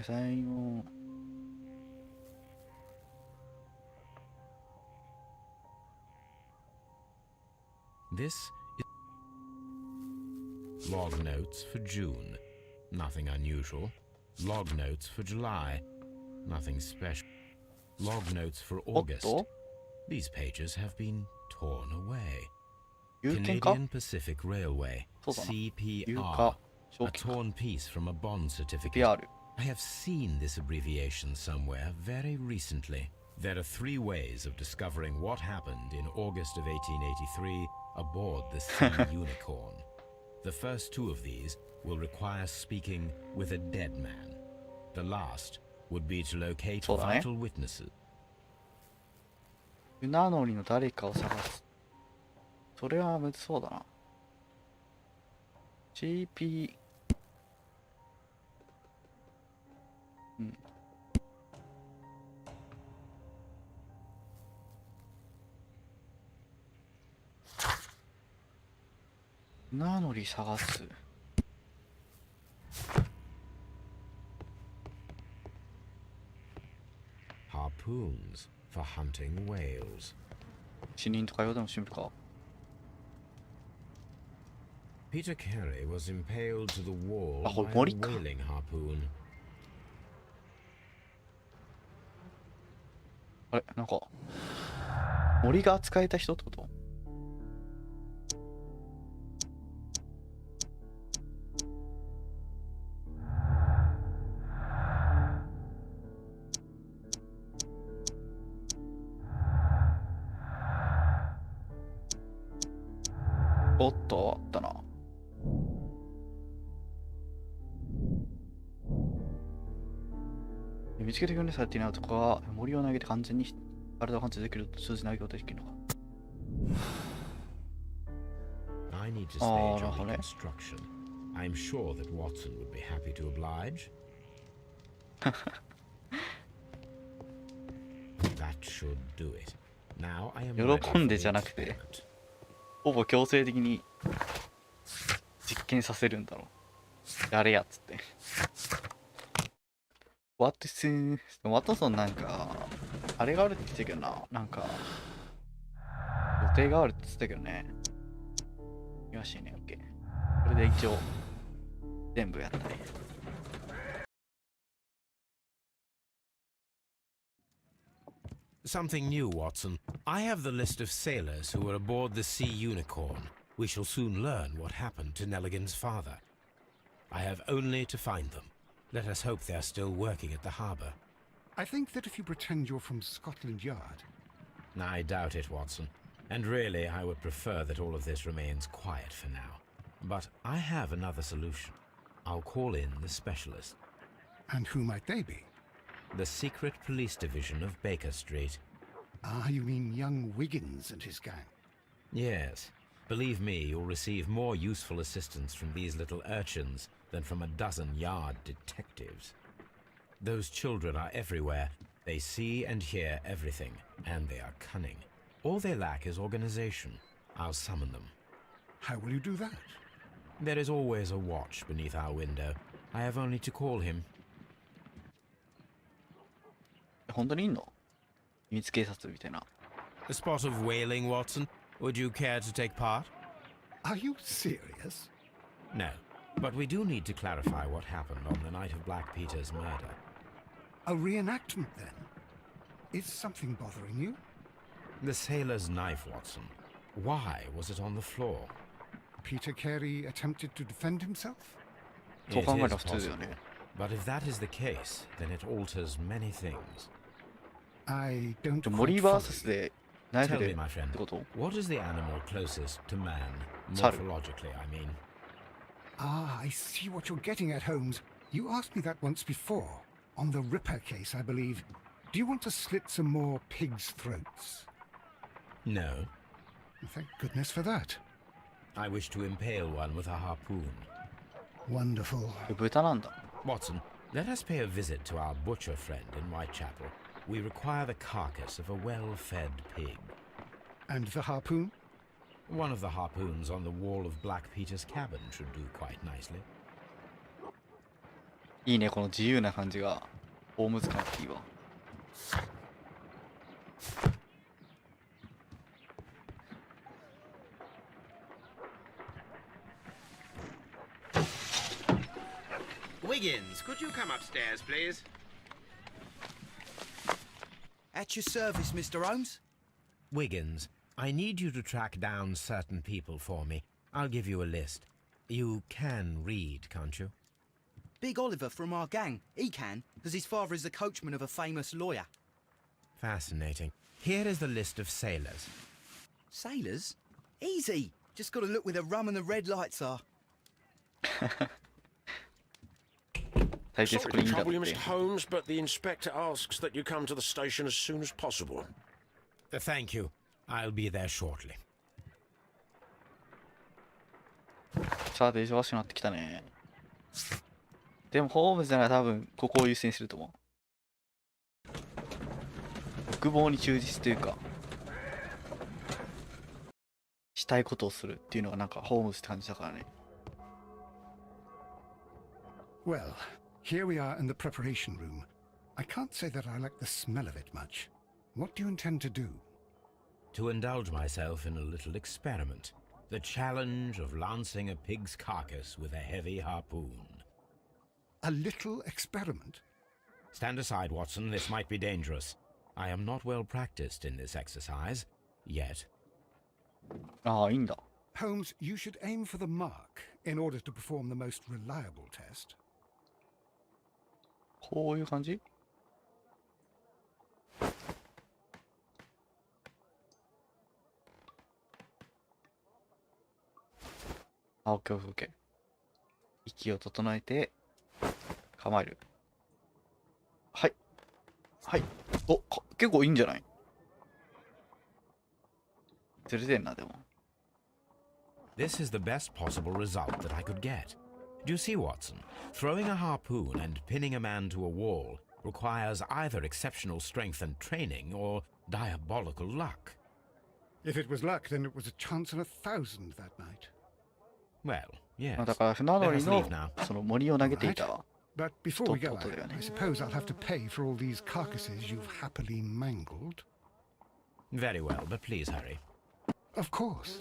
サイモン。This is log notes for June. Nothing unusual. Log notes for July. Nothing special. Log notes for おっ August. と These pages have been torn away. 有権か Canadian Pacific Railway. そうだな。有 CPR. 価、 A 証券 torn piece from a bond certificate. PR。 I have seen this abbreviation somewhere very recently. There are three ways of discovering what happened in August of 1883 aboard the Sea Unicorn. The first two of these will require speaking with a dead man. The last would be to locate そうだね。 vital witnesses. 船乗りの誰かを探す。それはむずそうだな。CP。うん。船乗り探す。Harpoons for hunting whales. 死人とかよでもしてみるか。 Peter Carey was impaled to the wall Ah, by a Morika. whaling harpoon. あれ、なんか、森が扱えた人ってこと？おっと、あったな。見つけて訓練されていない男が森を投げて完全に体を貫通できると数字投げようとできるのか。 I need to Oh, stage a no, no. reconstruction. I'm sure that Watson would be happy to oblige. That should do it. Now I am ready 喜 for んで the じゃなくて experiment. ほぼ強制的に実験させるんだろう。やれやっつって。ワトソンなんか、あれがあるって言ってたけどな。なんか、予定があるって言ってたけどね。よしね、オッケー。これで一応、全部やったね。Something new, Watson. I have the list of sailors who were aboard the Sea Unicorn. We shall soon learn what happened to Nelligan's father. I have only to find them. Let us hope they are still working at the harbour. I think that if you pretend you're from Scotland Yard, I doubt it, Watson. And really, I would prefer that all of this remains quiet for now. But I have another solution. I'll call in the specialist. and who might they be? The secret police division of Baker Street. Ah, you mean young Wiggins and his gang. Yes. Believe me, you'll receive more useful assistance from these little urchins than from a dozen yard detectives. Those children are everywhere. They see and hear everything, and they are cunning. All they lack is organization. I'll summon them. How will you do that? There is always a watch beneath our window. I have only to call him. 本当にいんの？秘密警察みたいな。 A spot of whaling, Watson. Would you care to take part? Are you serious? No, but we do need to clarify what happened on the night of Black Peter's murder. A reenactment, then? Is something bothering you? The sailor's knife, Watson. Why was it on the floor? Peter K.A.R attempted to defend himself? そう It 考え is たら普通だよ possible. ね。 But if that is the case, then it alters many things. I don't 森 quite follow VS you. でナイフ Tell で me, っ my friend, てこと？ what is the animal closest to man, Saru. morphologically, I mean? Ah, I see what you're getting at, Holmes. You asked me that once before. On the Ripper case, I believe. Do you want to slit some more pigs' throats? No. Thank goodness for that. I wish to impale one with a harpoon. Wonderful. 豚なんだ。 Watson, let us pay a visit to our butcher friend in Whitechapel. We require the carcass of a well-fed pig. And the harpoon? One of the harpoons on the wall of Black Peter's cabin should do quite nicely. いいね、この自由な感じが。ホームズ感っていいわ。Wiggins, could you come upstairs, please? At your service, Mr. Holmes. Wiggins, I need you to track down certain people for me. I'll give you a list. You can read, can't you? Big Oliver from our gang. He can, because his father is the coachman of a famous lawyer. Fascinating. Here is the list of sailors. Sailors? Easy. Just got to look where the rum and the red lights are. 大抵そ Sorry こにい to いんだっ trouble you, て Mr. Holmes, but the inspector asks that you come to the station as soon as possible. Thank you. I'll be there shortly. さあ、忙しくなってきたね。でも、ホームズなら多分、ここを優先すると思う。欲望に忠実というか、したいことをするっていうのがなんか、ホームズって感じだからね。Well, here we are in the preparation room. I can't say that I like the smell of it much. What do you intend to do? To indulge myself in a little experiment. The challenge of lancing a pig's carcass with a heavy harpoon. A little experiment? Stand aside, Watson. This might be dangerous. I am not well practiced in this exercise. Yet. ああ、いいんだ。 Holmes, you should aim for the mark in order to perform the most reliable test. こういう感じ？あ、オッケーオッケーオッケー。息を整えて、構える。はい。はい。お、結構いいんじゃない？ずれてんな、でも。This is the best possible result that I could get. Do you see, Watson? Throwing a harpoon and pinning a man to a wall requires either exceptional strength and training or diabolical luck. If it was luck, then it was a chance in 1,000 that night. Well, yes. まあだから船乗り Let us の leave now. その森を投げていた But before we go Stop, out, Otto, I suppose I'll have to pay for all these carcasses you've happily mangled. Very well, but please hurry. Of course.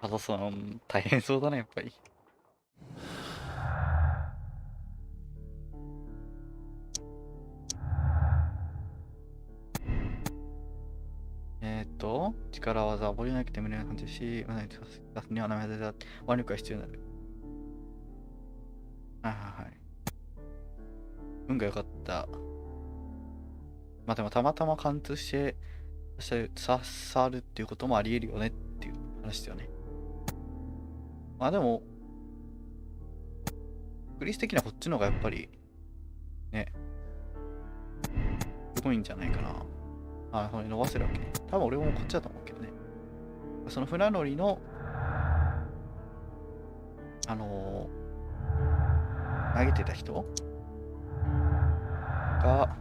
ワトソン大変そうだね、やっぱり。力技は覚えなくて胸が感じるし、出すには生だ腕力が必要になる。はいはいはい。運が良かった。まあでもたまたま貫通して刺さるっていうこともあり得るよねっていう話だよね。まあでも、クリス的にはこっちの方がやっぱり、ね、すごいんじゃないかな。あ、これ伸ばせるわけね。多分俺もこっちだと思うけどね。その船乗りの、投げてた人が、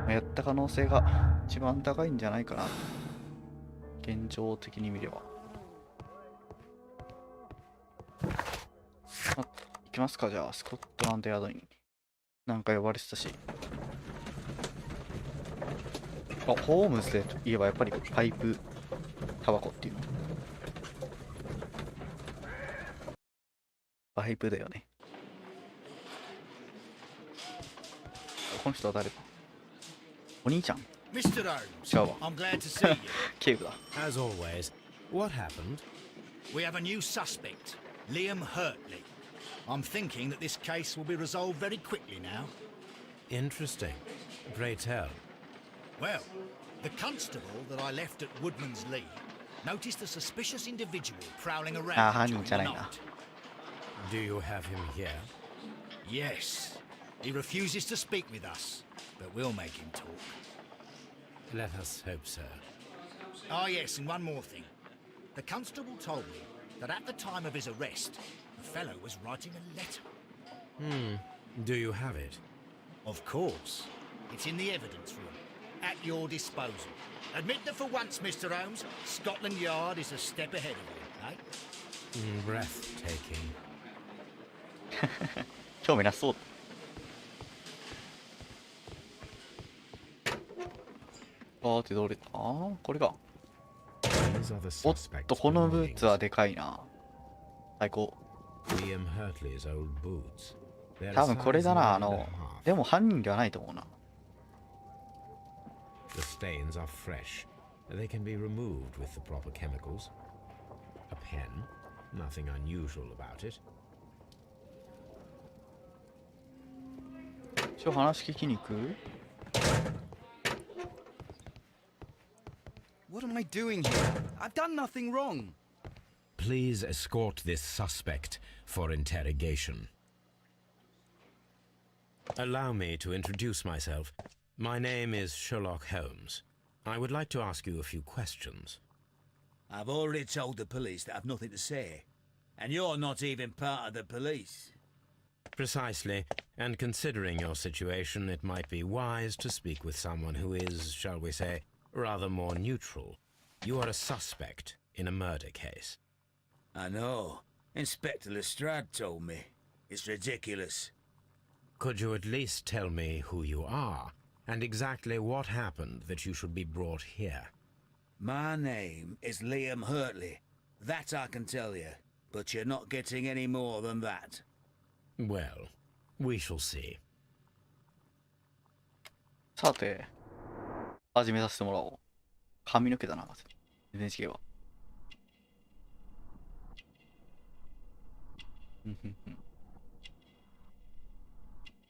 やった可能性が一番高いんじゃないかな。現状的に見れば。行きますか、じゃあ、スコットランドヤードに。なんか呼ばれてたし。あ、ホームズでといえばやっぱりパイプタバコっていうの。パイプだよね。この人は誰だ？お兄ちゃん？ Mr. Holmes, 違うわ。 I'm glad to see you. 警部だ。 As always, what happened? We have a new suspect, Liam Hurtley. I'm thinking that this case will be resolved very quickly now. Interesting. Pray tell. Well, the constable that I left at Woodman's Lee noticed a suspicious individual prowling around during the night. Do you have him here? Yes. He refuses to speak with us, but we'll make him talk. Let us hope so. Ah, yes, and one more thing. The constable told me that at the time of his arrest, the fellow was writing a letter. Do you have it? Of course. It's in the evidence room, at your disposal. Admit that for once, Mr. Holmes, Scotland Yard is a step ahead of you, eh? Breathtaking. 興味なそう。ってどれだ？これが。 These are the おっ suspects' と、このブーツは belongings. でかいな。最高。 Liam Hurtley's old boots. They're 多分 a これ size だな、 9 and a half. でも犯人ではないと思うな。 The stains are fresh. They can be removed with the proper chemicals. A pen. Nothing unusual about it. 一応話聞きに行く？ What am I doing here? I've done nothing wrong. Please escort this suspect for interrogation. Allow me to introduce myself. My name is Sherlock Holmes. I would like to ask you a few questions. I've already told the police that I've nothing to say. And you're not even part of the police. Precisely, and considering your situation, it might be wise to speak with someone who is, shall we say, rather more neutral. You are a suspect in a murder case. I know. Inspector Lestrade told me. It's ridiculous. Could you at least tell me who you are, and exactly what happened that you should be brought here? My name is Liam Hurtley. That I can tell you. But you're not getting any more than that. Well, we shall see. さて、始めさせてもらおう。髪の毛だな、まず。全然違うわ。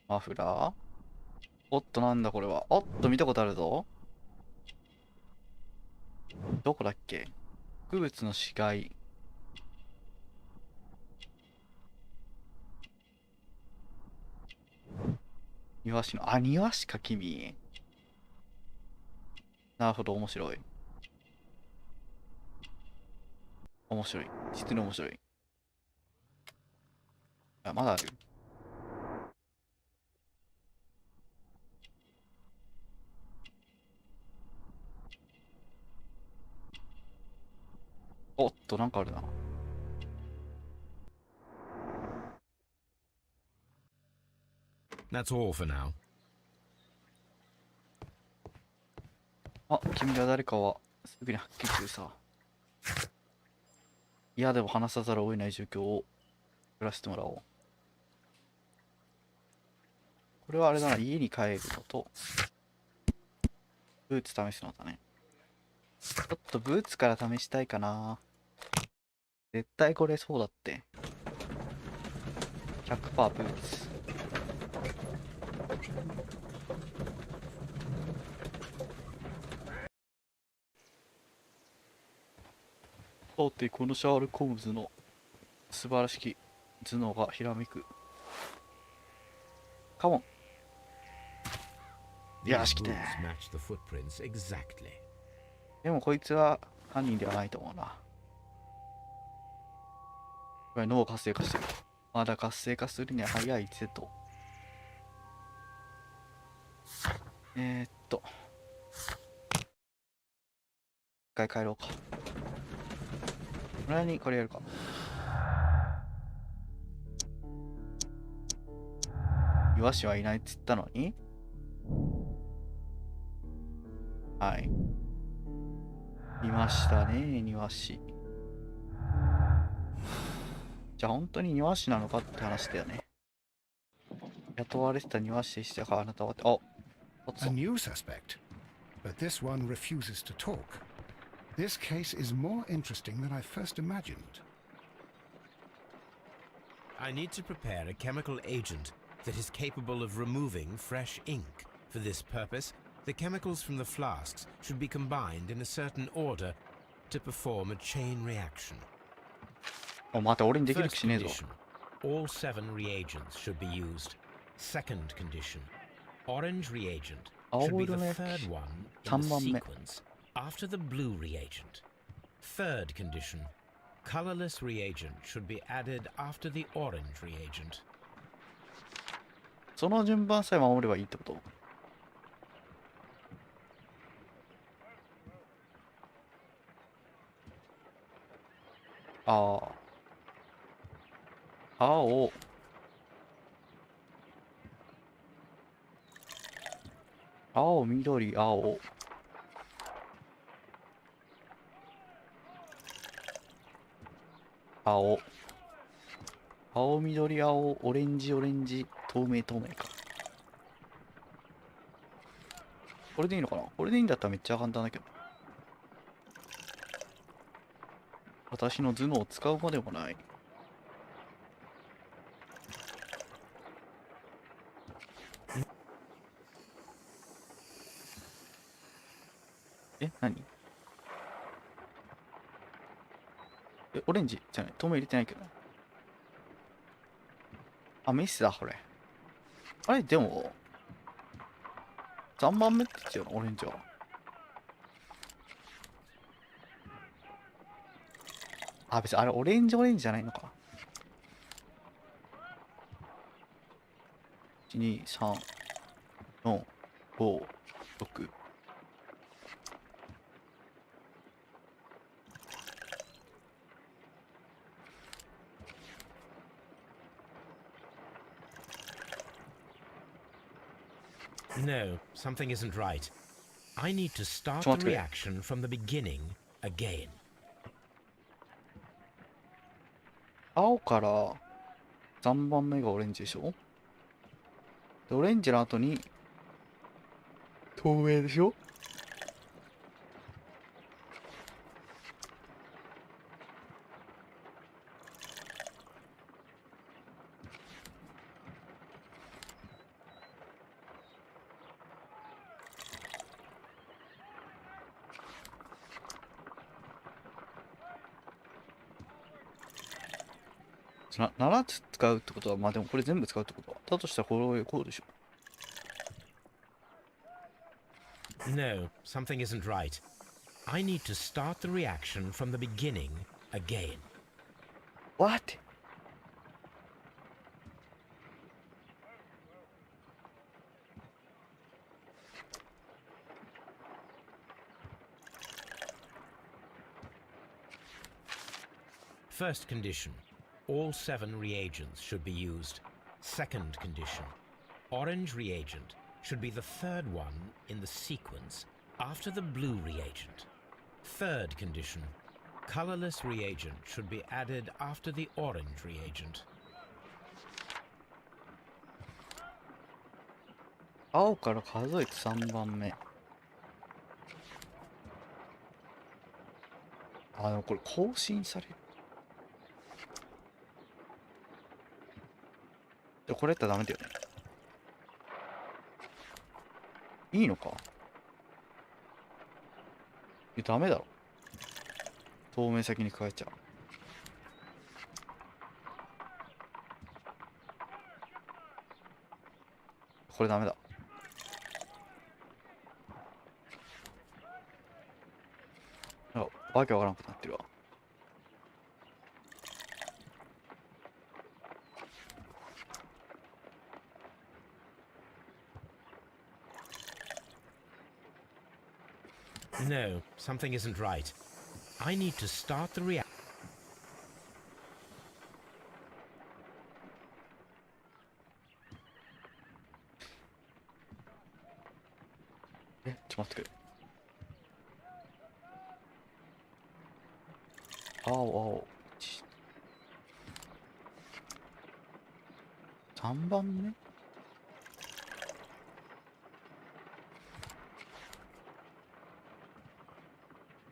マフラー？おっと、なんだこれは。おっと、見たことあるぞ。どこだっけ？植物の死骸。庭師の、庭師か、君。なるほど、面白い。面白い。実に面白い。あ、まだある。おっと、なんかあるな。That's all for now. あ、君が誰かはすぐにはっきりするさ。いや、でも話さざるを得ない状況を作らせてもらおう。これはあれだな、家に帰るのと、ブーツ試すのだね。ちょっとブーツから試したいかな。絶対これそうだって。100% ブーツ。さて、このシャーロック・ホームズの素晴らしき頭脳がひらめく。カモン。よし、来て。 Boots match the footprints exactly. でもこいつは犯人ではないと思うな。これ脳活性化してる。まだ活性化するには早いぜと。回帰ろうか。村にこれやるか。イワシはいないっつったのに。はい。いましたね、庭師。じゃあ本当に庭師なのかって話だよね。雇われてた庭師でしたか、あなたはって。あ、A new suspect, but this one refuses to talk. This case is more interesting than I first imagined. I need to prepare a chemical agent that is capable of removing fresh ink. For this purpose, the chemicals from the flasks should be combined in a certain order to perform a chain reaction. お、待て、俺にできる気 First しねえぞ。 condition, all 7 reagents should be used. Second condition, orange reagent should be the third one in the sequence after the blue reagent. Third condition, colorless reagent should be added after the orange reagent. その順番さえ守ればいいってこと？ああ。青。青、緑、青。青。青、緑、青、オレンジ、オレンジ、透明、透明か。これでいいのかな？これでいいんだったらめっちゃ簡単だけど。私の頭脳を使うまでもない。え、何？え、オレンジじゃない。透明入れてないけど。あ、メスだ、これ。あれ、でも、3番目って言ってたよな、オレンジは。あ、別にあれ、オレンジじゃないのか。1、2、3、4、5、6。No, something isn't right. I need to start the reaction from the beginning again. 青から3番目がオレンジでしょ？で、オレンジの後に透明でしょ？7つ使うってことは、まあでもこれ全部使うってことは、だとしたらこうでしょ。No, something isn't right. I need to start the reaction from the beginning again. What? First condition, all 7 reagents should be used. Second condition, orange reagent should be the third one in the sequence after the blue reagent. Third condition, colorless reagent should be added after the orange reagent. 青から数えて3番目。あ、でもこれ更新される。で、これやったらダメだよね。いいのか？ダメだろ。透明先に加えちゃう。これダメだ。なんかわけわからなくなってるわ。No, something isn't right. I need to start the reaction. ちょっと待ってくれ。青。3番目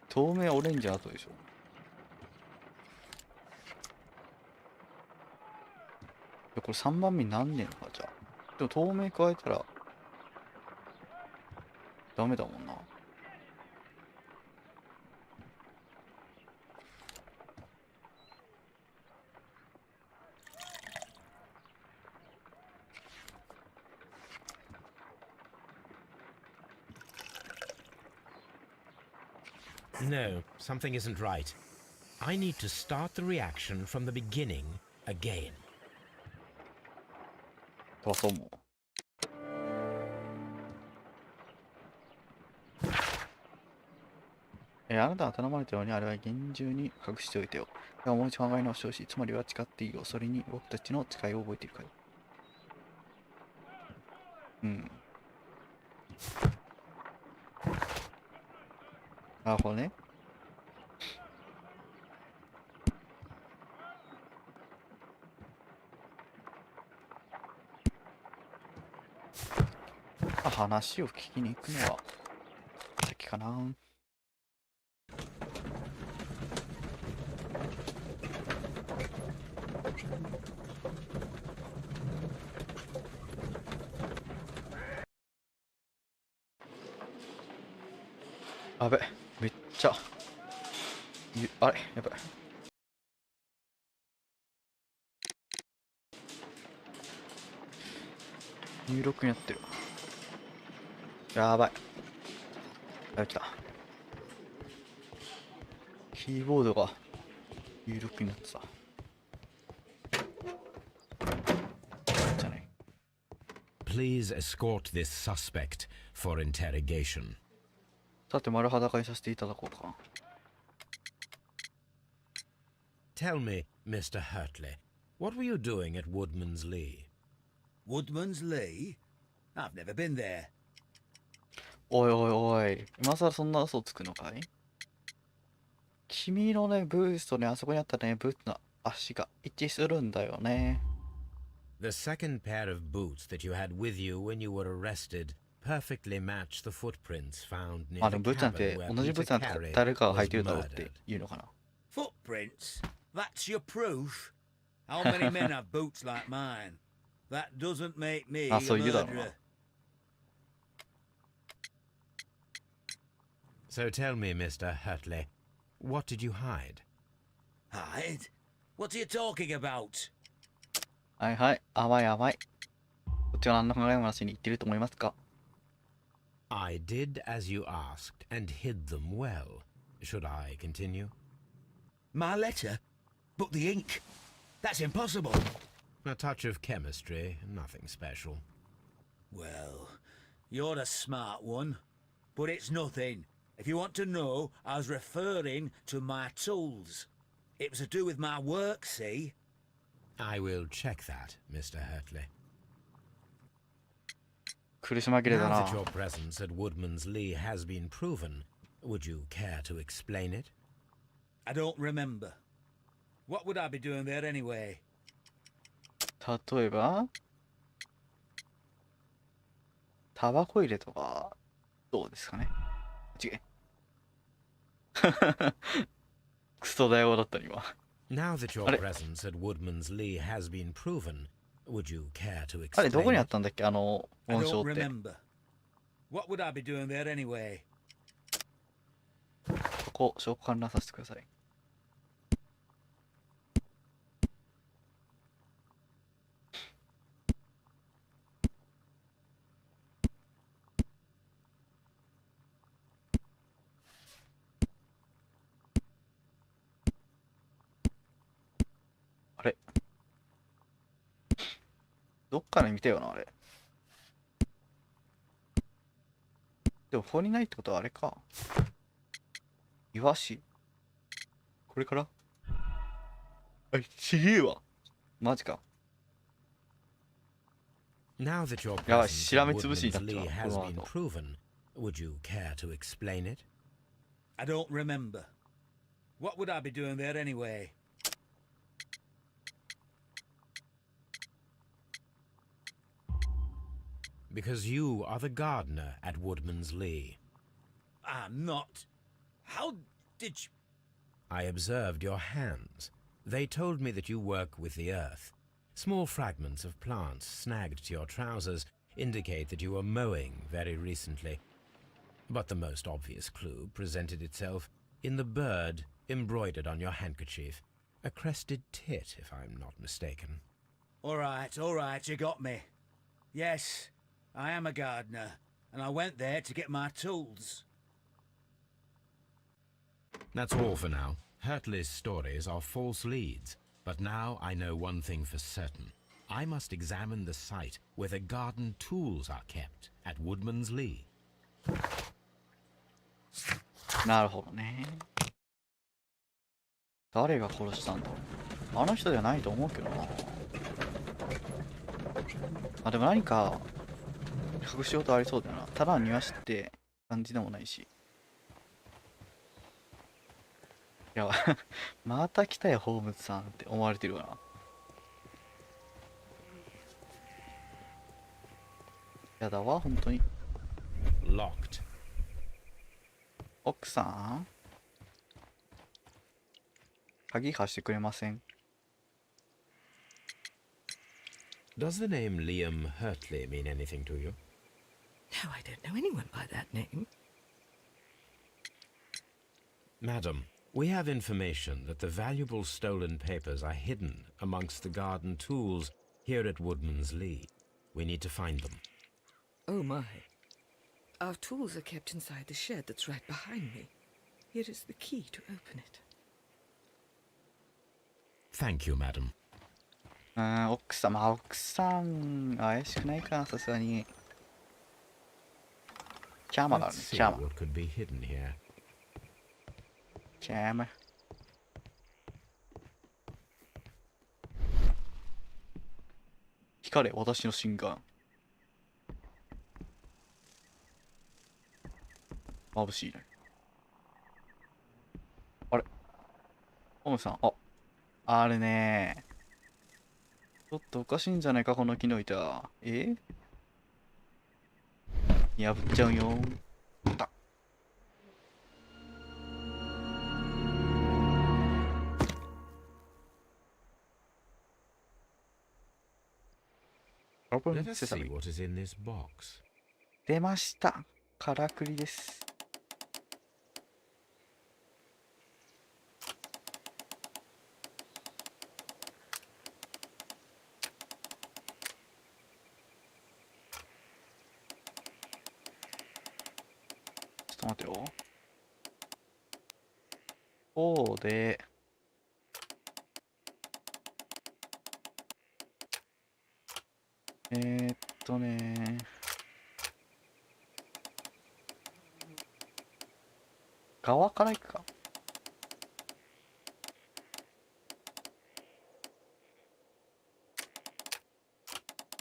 透明オレンジの後でしょ。これ3番目になんねんのか、じゃあ。でも透明加えたらダメだもんな。No, something isn't right. I need to start the reaction from the beginning again. とそう思う。あなたが頼まれたようにあれは厳重に隠しておいてよ。ではもう一度考え直してほしい。つまりは誓っていいよ。それに僕たちの誓いを覚えているから。うん。なるほどね。話を聞きに行くのは先かな。あべ、めっちゃあれやばい。入力になってる。やばい。来た。キーボードが入力になってた。じゃない。Please escort this suspect for interrogation. さて丸裸にさせていただこうか。Tell me, Mr. Hurtley, what were you doing at Woodman's Lee? Woodman's Lee? I've never been there. おい、今更そんな嘘つくのかい？君のね、ブーツとね、あそこにあったね、ブーツの足が一致するんだよね。The second pair of boots that you had with you when you were arrested perfectly match the footprints found near まあで the もブーツなん cabin て where 同じブー Peter ツなんて Carey 誰かが履い was てるだろうって murdered. 言うのかな。Footprints? That's your proof? How many men have boots like mine? That doesn't make me a あ、そう言うだろうな。murderer. So tell me, Mr. Hurtley, what did you hide? Hide? What are you talking about? はい、甘い。こっちは何の考えもなしに言ってると思いますか？ I did as you asked and hid them well. Should I continue? My letter? But the ink? That's impossible. A touch of chemistry, nothing special. Well, you're a smart one, but it's nothing. If you want to know, I was referring to my tools. It was to do with my work, see? I will check that, Mr. Hurtley. 苦し紛れだ Now な。 that your presence at Woodman's Lee has been proven, would you care to explain it? I don't remember. What would I be doing there anyway? 例えばタバコ入れとかどうですかね。違え。クソ大王だった今。 Now that your あれ presence at Woodman's Lee has been proven, would you care to あれどこに explain あっ it? たんだっけI 紋章 don't って。 remember. What would I be doing there anyway? ここ証拠観覧させてください。あれどっかで見たよなあれ。でも4にないってことはあれか。イワシ。これからちげえわ。マジか。Now that your やばい、 presence しら in みつぶしになっ Woodman's たわ Lee こ has の been 後。 proven. Would you care to explain it? I don't remember. What would I be doing there anyway? Because you are the gardener at Woodman's Lee. I'm not. How did you... I observed your hands. They told me that you work with the earth. Small fragments of plants snagged to your trousers indicate that you were mowing very recently. But the most obvious clue presented itself in the bird embroidered on your handkerchief. A crested tit, if I'm not mistaken. All right, you got me. Yes, I am a gardener, and I went there to get my tools. That's all for now. Hurtley's stories are false leads. But now I know one thing for certain. I must examine the site where the garden tools are kept at Woodman's Lee. なるほどね。誰が殺したんだろう。あの人ではないと思うけどな。あ、でも何か隠し事ありそうだよな。ただの庭師って感じでもないし。いやまた来たよホームズさんって思われてるわな。やだわ本当に。 Locked. 奥さん鍵貸してくれません？ Does the name Liam Hurtley mean anything to you? No, I don't know anyone by that name. Madam, we have information that the valuable stolen papers are hidden amongst the garden tools here at Woodman's Lee. We need to find them. Oh my. Our tools are kept inside the shed that's right behind me. Here is the key to open it. Thank you, madam. 奥さん怪しくないかなさすがに。キャーマがある Let's ね。 see キャーマ。 what could be hidden here. キャーマ。光れ私の心眼。眩しいね。あれホームズさん、あれね。ちょっとおかしいんじゃないかこの木の板。破っちゃうよ。だ。Let us see what is in this box. 出ました。からくりです。ちょっと待ってよ。こうで。側から行くか。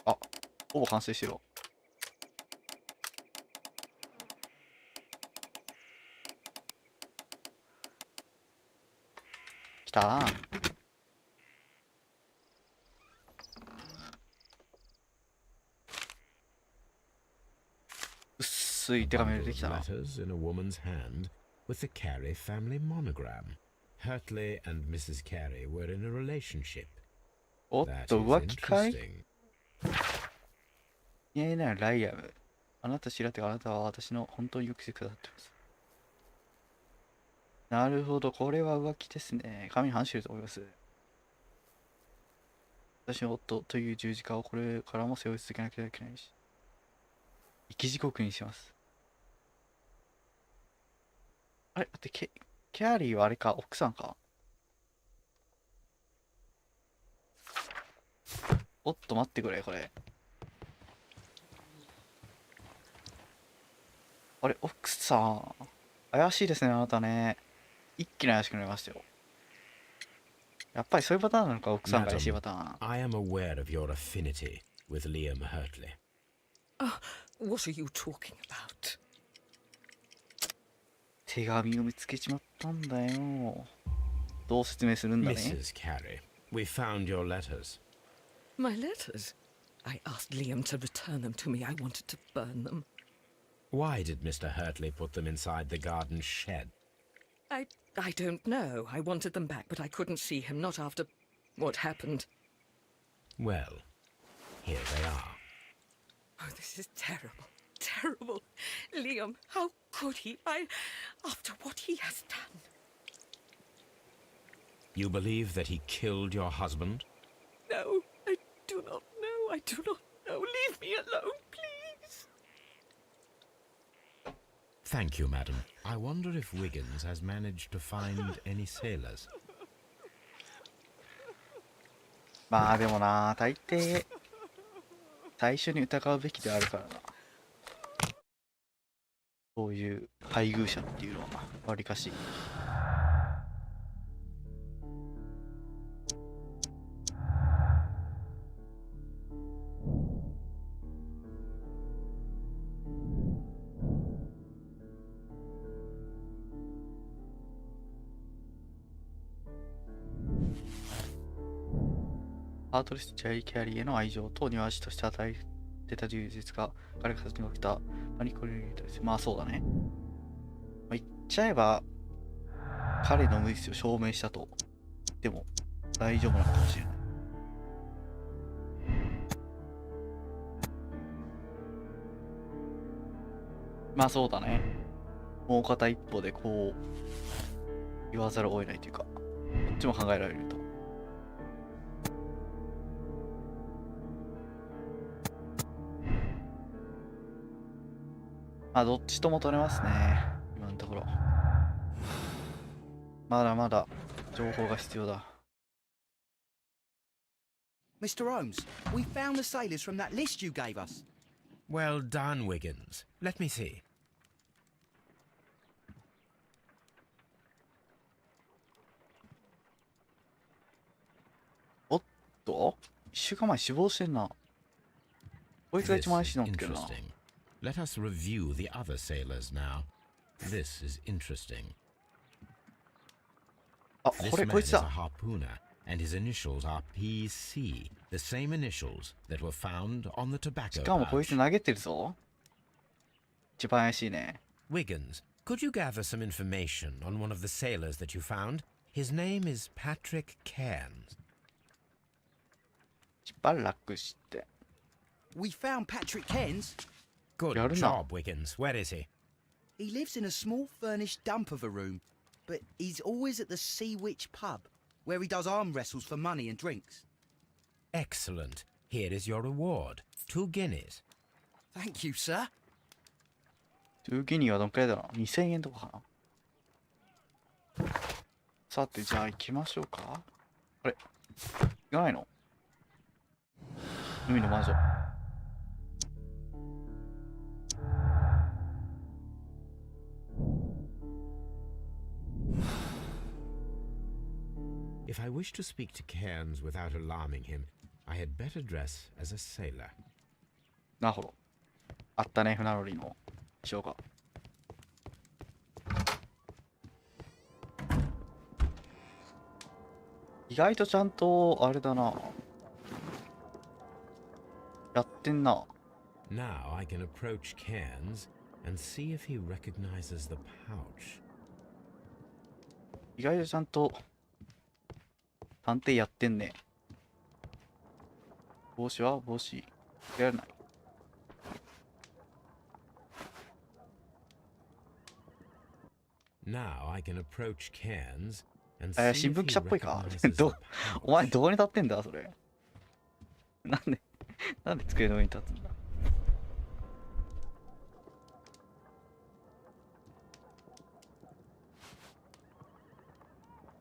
あ、ほぼ完成してるわ。来たー。薄い手紙出てきたな。 Letters in a woman's hand with the Carey family monogram. Hurtley and Mrs. Carey were in a relationship. おっ That と is 浮気かい？ interesting. いやいやライアム。あなた知らってあなたは私の本当によくしてくださってます。なるほど、これは浮気ですね。神に反していると思います。私の夫という十字架をこれからも背負い続けなきゃいけないし。生き地獄にします。あれ待って、キャリーはあれか、奥さんか。おっと待ってくれ、これ。あれ、奥さん。怪しいですね、あなたね。一気に怪しくなりましたよ。やっぱりそういうパターンなのか、奥さんが怪しいパターン。I am aware of your affinity with Liam Hurtley. What are you talking about? 手紙を見つけちまったんだよ。どう説明するんだね。 Mrs. Carey, we found your letters. My letters? I asked Liam to return them to me. I wanted to burn them. Why did Mr. Hurtley put them inside the garden shed? I don't know. I wanted them back, but I couldn't see him, not after what happened. Well, here they are. Oh, this is terrible. Terrible. Liam, how could he? After what he has done. You believe that he killed your husband? No, I do not know. I do not know. Leave me alone, please. Thank you, madam. I wonder if Wiggins has managed to find any sailors. まあでもな、大抵最初に疑うべきであるからな。そういう配偶者っていうのはわりかし。ハートレス・キャリーへの愛情と庭師として与えてた充実が彼がに起きたパニックリレートです。まあそうだね。まあ、言っちゃえば彼の無実を証明したと言っても大丈夫なのかもしれない。まあそうだね。もう片一方でこう言わざるを得ないというか、こっちも考えられると。まあどっちとも取れますね、今のところ。まだまだ情報が必要だ。Mr. Holmes, we found the sailors from that list you gave us. Well done, Wiggins. Let me see. おっと、1週間前死亡してんな。こいつが一番怪しいのってるな。Let us review the other sailors now. This is interesting. あ、 This これ man こい is つ a だ。 harpooner, and his initials are PC, the same initials that were found on the し tobacco かもこいつ pouch. 投げてるぞ。一番怪しいね。Wiggins, could you gather some information on one of the sailors that you found? His name is Patrick Cairns. しばらくして。We found Patrick Cairns. Good Yarına. job, Wiggins. Where is he? He lives in a small furnished dump of a room, but he's always at the Sea Witch pub, where he does arm wrestles for money and drinks. Excellent. Here is your reward. 2 guineas. Thank you, sir. 2ギニはどんくらいだろう。2000円とかかな。さて、じゃあ行きましょうか。あれ行かないの？海の魔女。If I wish to speak to Cairns without alarming him, I had better dress as a sailor. なるほど。あったね、船乗りの衣装が。意外とちゃんと、あれだな。やってんな。Now I can approach Cairns and see if he recognizes the pouch. 意外とちゃんと、探偵やってんね。帽子は帽子。やらない。Now I can approach Cairns and see 新 if 聞記 he 者っぽいか。 recognizes the お前 pouch. どこに立ってんだそれ。なんで机の上に立つんだ。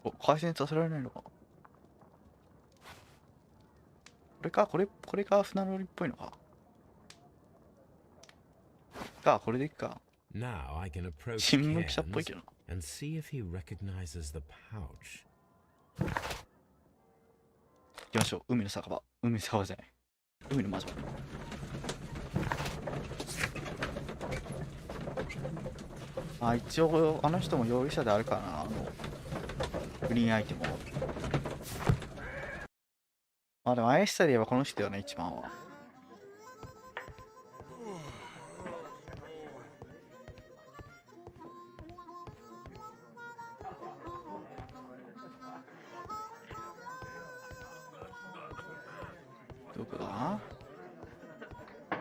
お、回線させられないのか。これか船乗りっぽいのか。これでいっか。 Now I can approach 新聞記者っぽい Cairns けどな。and see if he recognizes the pouch. 行きましょう。海の酒場。海の酒場じゃない。海の魔女。あ、一応あの人も容疑者であるからな。グリーンアイテムを。あ、でも怪しさで言えばこの人よね、一番は。どこだ？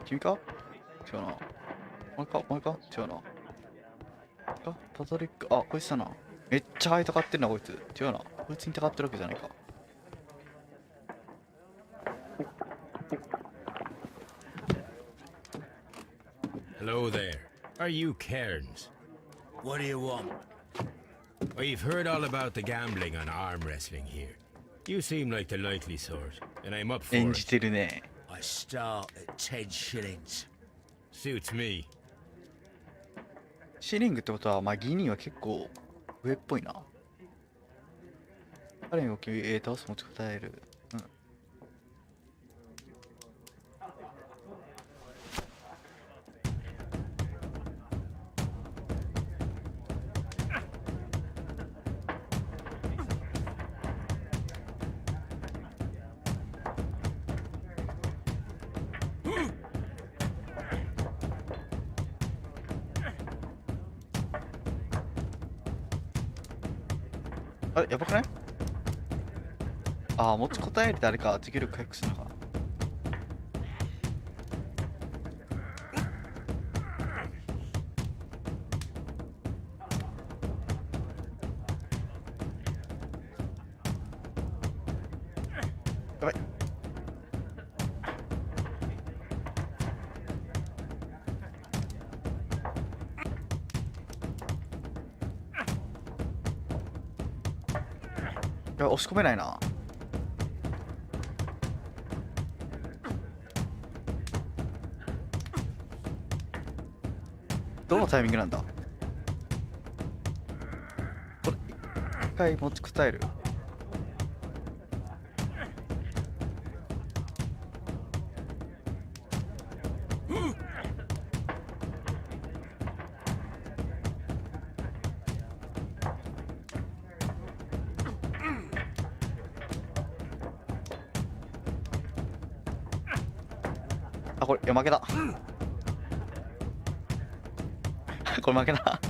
君か？違うな。お前か違うな。パトリック、あ、こいつだな。めっちゃ灰たかってるな、こいつ。違うな。こいつにたかってるわけじゃないか。Hello there. Are you Cairns? What do you want? We've heard all about the gambling on arm wrestling here. You seem like the likely sort, and I'm up for 演じ it. てるね。I start at 10 shillings. Suits me. シリングってことは、まあ、ギニーは結構上っぽいな。彼に動き、倒す持ちこたえる。うん。あれ、やばくない？ああ、持ちこたえる誰か持久力回復するのかな。やばい。いや、押し込めないな。どのタイミングなんだ？これ一回持ちこたえる。あ、これ、いや、負けだ。これ負けだ。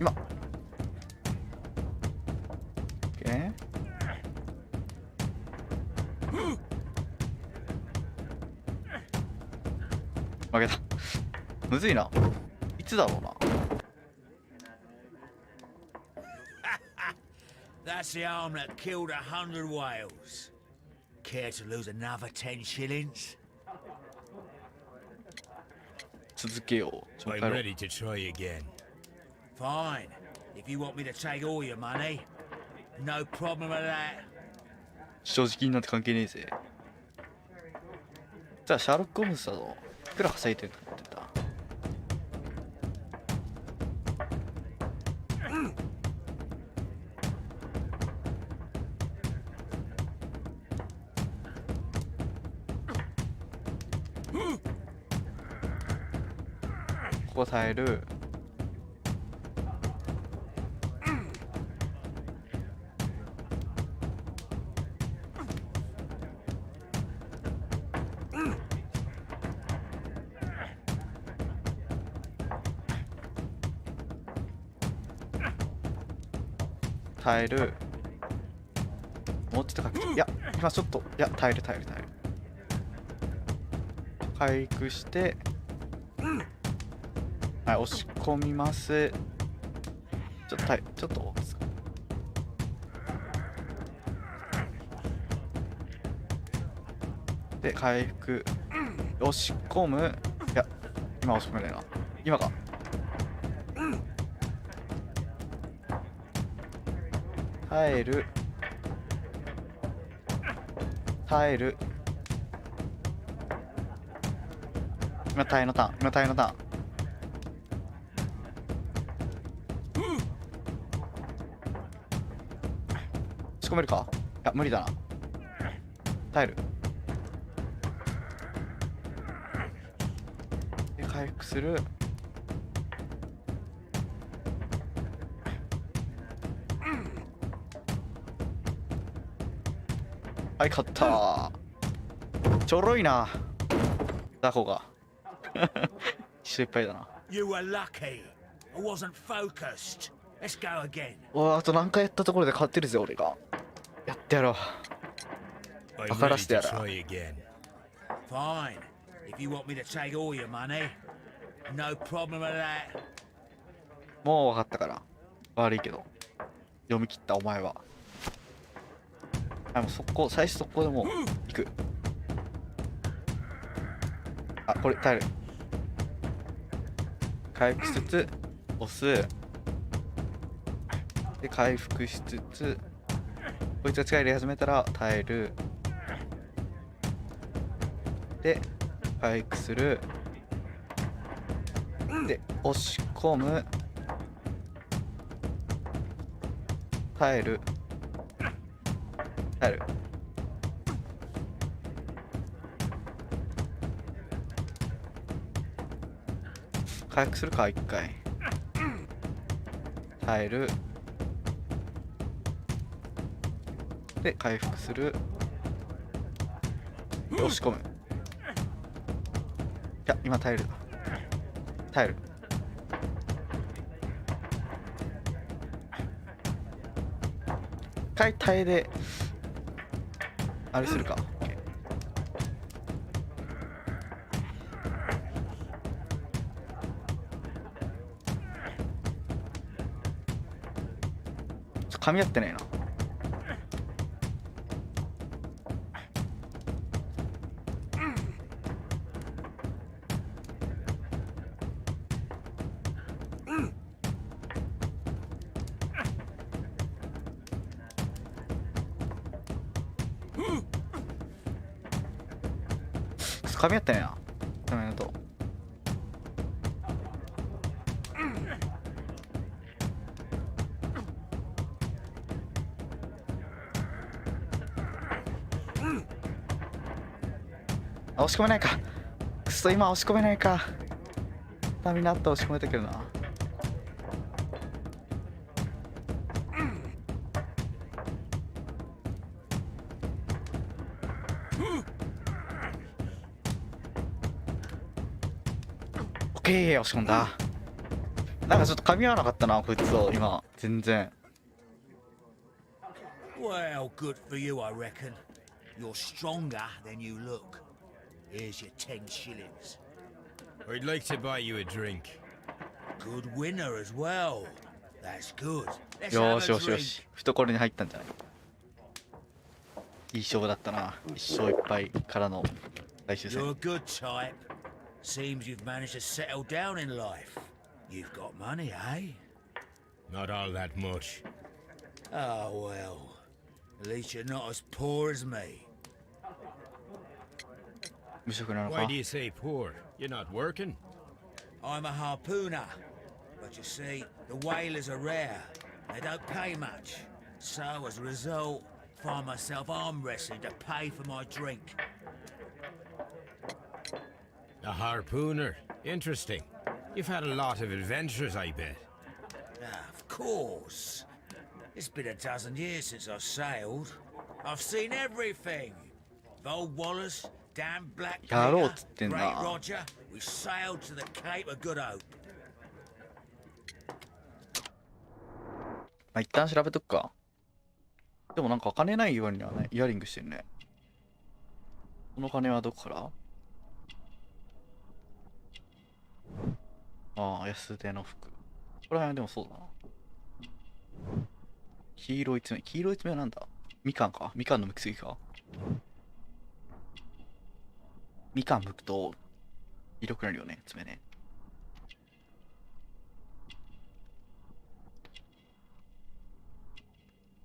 今。OK。負けた。むずいな。いつだろうな。That's the arm that killed 100 whales. Care to lose another 10 shillings? 続けよう。ちょっと I'm 帰ろう。 ready to try again. Fine. If you want me to take all your money, no problem with that. 正直になって関係ねえぜ。じゃあ、シャーロック・ホームズだぞ。いくら稼いでると思ってた。ここ耐える。耐える。もうちょっとかけて、いや、今ちょっと、いや、耐える。回復して、はい、押し込みます。ちょっとで、回復。押し込む。いや、今押し込めないな。今か。耐える。今耐えのターン。ち込めるか？いや、無理だな。耐える。で、回復する。はい、勝ったー。ちょろいな。ザコが。一緒いっぱいだな。You were lucky. I wasn't focused. Let's go again. あと何回やったところで勝ってるぜ、俺が。やってやろう。 I'm I'll ready to stare. try again. Fine. If you want me to take all your money, no problem with that. もう分かったから。悪いけど。読み切ったお前は。あ、もう速攻、最初速攻でもう行く。あ、これ耐える。回復しつつ、押す。で、回復しつつ、こいつが力入れ始めたら耐える。で、回復する。で、押し込む。耐える。耐える。回復するか、一回。耐える。で、回復する。で、押し込む。いや、今耐える。耐える。一回耐えで、あれするか。噛み合ってないな。噛み合ってないな。ダメだと。あ、押し込めないか。くそ、今押し込めないか。ダメになった。押し込めたけどな。オッケー、押し込んだ。なんかちょっと噛み合わなかったな、こいつと今。全然。 Well, good for you, I reckon. You're stronger than you look. Here's your 10 shillings. I'd like to buy you a drink. Good winner as well. That's good. Let's よ have ーし a よしよ drink. し。懐に入ったんじゃない？いい勝負だったな。一勝いっぱいからの最終戦。 You're a good type. Seems you've managed to settle down in life. You've got money, eh? Not all that much. Oh, well. At least you're not as poor as me. 無職なの Why か？ do you say poor? You're not working? I'm a harpooner. But you see, the whalers are rare. They don't pay much. So, as a result, find myself arm wrestling to pay for my drink. A harpooner. Interesting. You've had a lot of adventures, I bet. Of course. It's been a dozen years since I've sailed. I've seen everything. Old Wallace, damn Black Yaro Peter, つってんな。 Great Roger. We sailed to the Cape of Good Hope. まあ、一旦調べとくか。でもなんか金ないようにはね、イヤリングしてるね。この金はどこから？ああ、安手の服。これはでもそうだな。黄色い爪。黄色い爪はなんだ？みかんか？みかんの剥きすぎか？みかん剥くと色くなるよね、爪ね。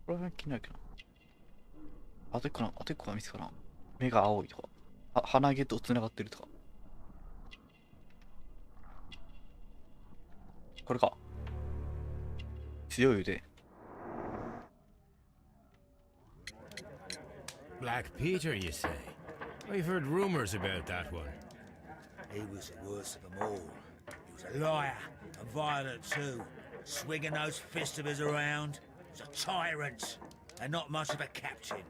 これは気になるけど。あと一個な、あと一個は見つからん。目が青いとか。あ、鼻毛と繋がってるとか。これか。強い腕。Black Peter, you say? I've heard rumors about that one. He was the worst of them all. He was a liar, and violent too, swinging those fists of his around. He was a tyrant, and not much of a captain.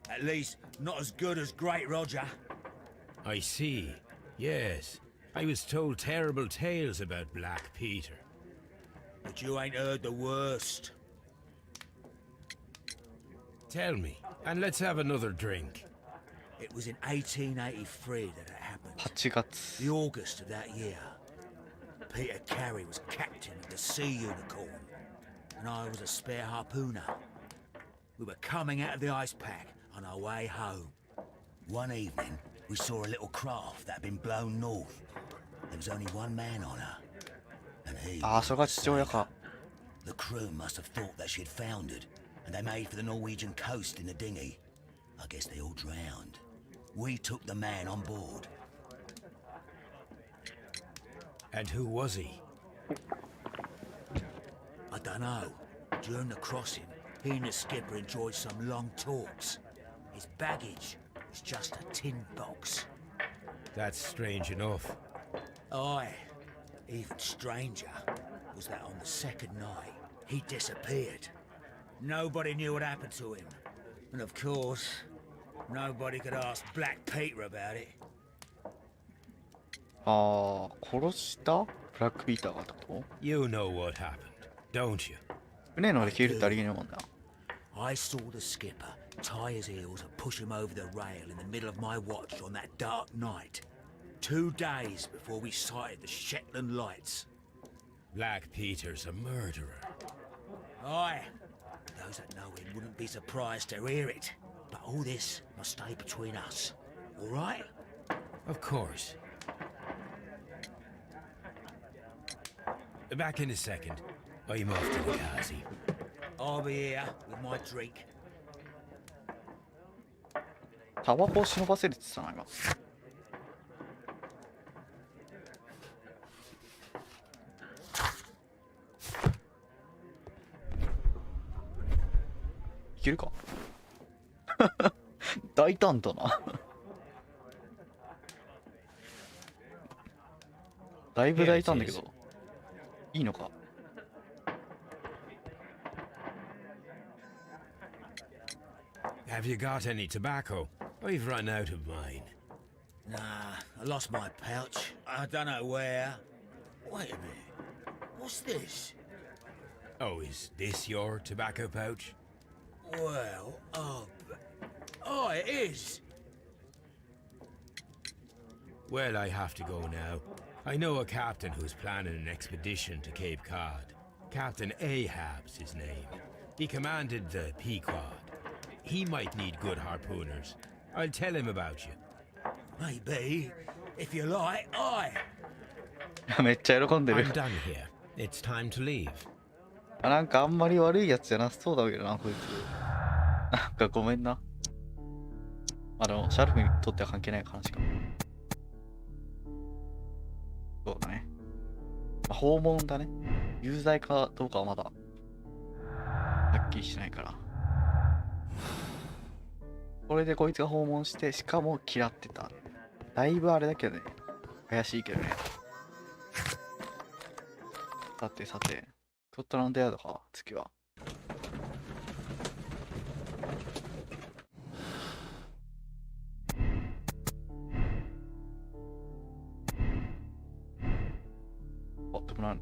At least, not as good as Great Roger. I see. Yes. I was told terrible tales about Black Peter. But you ain't heard the worst. Tell me, and let's have another drink. It was in 1883 that it happened. 8月。 The August of that year. Peter Carey was captain of the Sea Unicorn, and I was a spare harpooner. We were coming out of the ice pack on our way home. One evening, we saw a little craft that had been blown north. There was only one man on her, and he ああ、それが父親か。 The crew must have thought that she'd foundered, and they made for the Norwegian coast in the dinghy. I guess they all drowned. We took the man on board. And who was he? I don't know. During the crossing, he and the skipper enjoyed some long talks. His baggage was just a tin box. That's strange enough. Aye. Even stranger was that on the second night, he disappeared. Nobody knew what happened to him. And of course, nobody could ask Black Peter about it. ああ、殺したブラックピーターがってこと？ You know what happened, don't you? 船ので消えるってありえないもんな。I saw the skipper tie his heels and push him over the rail in the middle of my watch on that dark night. 2 days before we sighted the Shetland lights. Black Peter's a murderer. Aye. Those that know him wouldn't be surprised to hear it. But all this must stay between us. All right? Of course. Back in a second. I'm off to the Kazi. I'll be here with my drink. タバコを忍ばせるって言ってたな、今。いけるか大胆だなだいぶ大胆だけどいいのか。 Have you got any tobacco? I've run out of mine. Nah, I lost my pouch. I don't know where. Wait a minute. What's this? Oh, is this your tobacco pouch? Well, oh, it is. Well, I have to go now. I know a captain who's planning an expedition to Cape.A.R. Captain Ahab's his name. He commanded the Pequod. He might need good harpooners. I'll tell him about you. Maybe. If you like, aye. めっちゃ喜んでる I'm done here. It's time to leave. なんかあんまり悪いやつじゃなさそうだけどな、こいつ。なんかごめんな。でも、シャルフにとっては関係ない話かも。そうだね。訪問だね。有罪かどうかはまだ、はっきりしないから。これでこいつが訪問して、しかも嫌ってた。だいぶあれだけどね。怪しいけどね。さてさて。スコットランドヤードか、次は。でもなん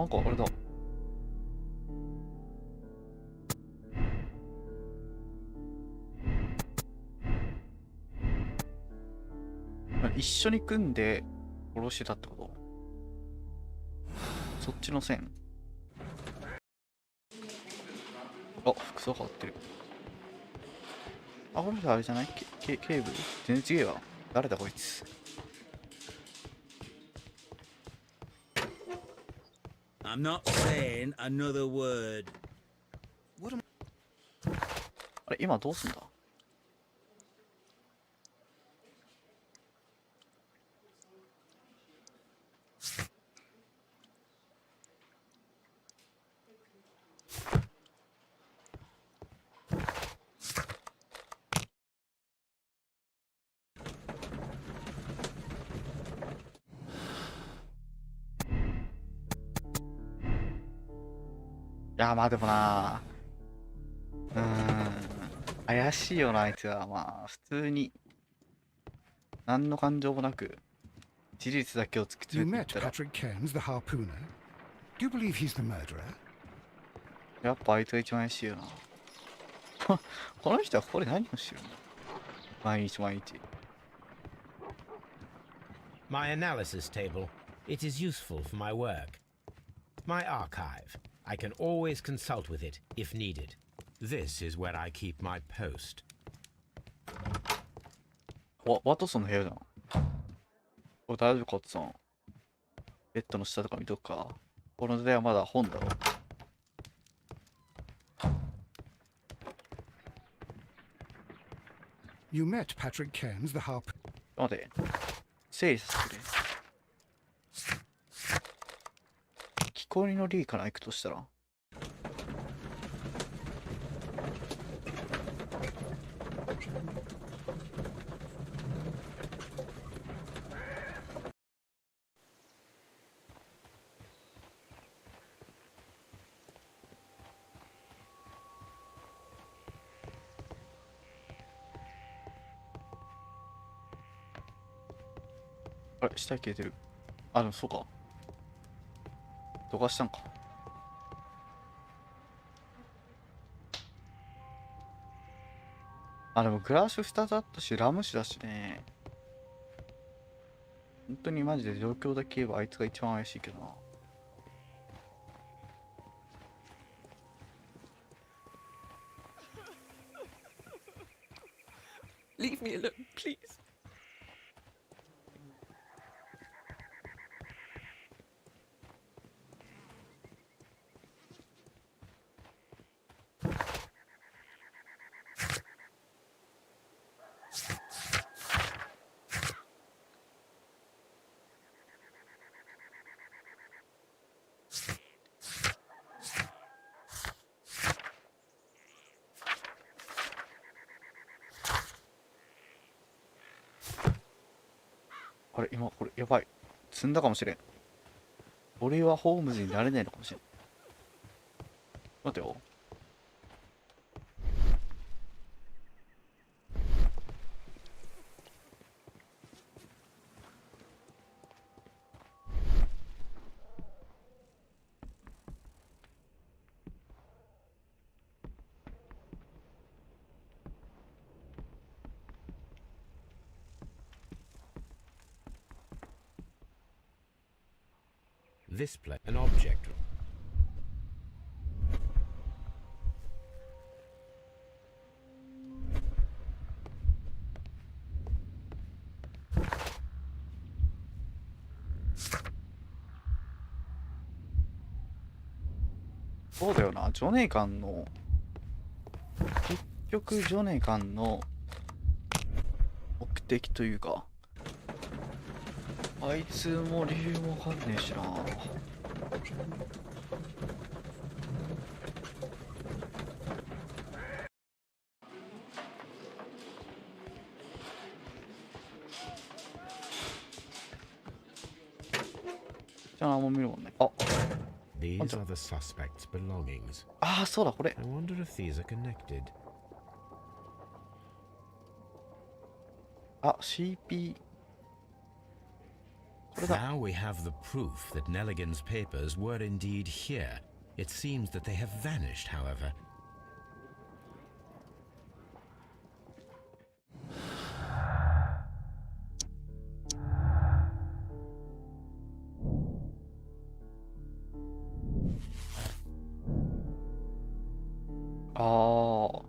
かあれだ。一緒に組んで殺してたってこと？そっちの線。服装変わってる。この人あれじゃない？警部？全然違えわ。誰だこいつ。I'm not saying another word. あれ、今どうすんだ？や、まあでもな。怪しいよな、あいつは。まあ、普通に。何の感情もなく、事実だけを突き You 詰め met ていったら。 Patrick Cairns, the harpooner. Do you believe he's the murderer? やっぱあいつが一番怪しいよな。この人はここで何をしてるの？毎日毎日。My analysis table. It is useful for my work. My archive. I can always consult with it if needed. This is where I keep my post. ワトソンの部屋じゃん。これ大丈夫か、ワトソン。ベッドの下とか見とくか。この時代はまだ本だろ。You met Patrick Cairns, the harpooner. 待て。整理させてくれ。木こりのリーから行くとしたら。あれ、下消えてる。あ、でもそうか。どかしたんか。あ、でもグラス2つあったし、ラム酒だしね。本当にマジで状況だけ言えばあいつが一番怪しいけどな。Leave me alone, please.あれ、今これやばい。積んだかもしれん。俺はホームズになれないのかもしれん。待てよ。This play an object. .そうだよな、ジョネカンの結局ジョネカンの目的というか、あいつも理由もわかんねえしな。じゃあ何も見るもんね。あ、These are the suspect's belongings. ああ、そうだ、これ。 I wonder if these are connected. あ、CP。これだ。 Now we have the proof that Nelligan's papers were indeed here. It seems that they have vanished, however. Ah.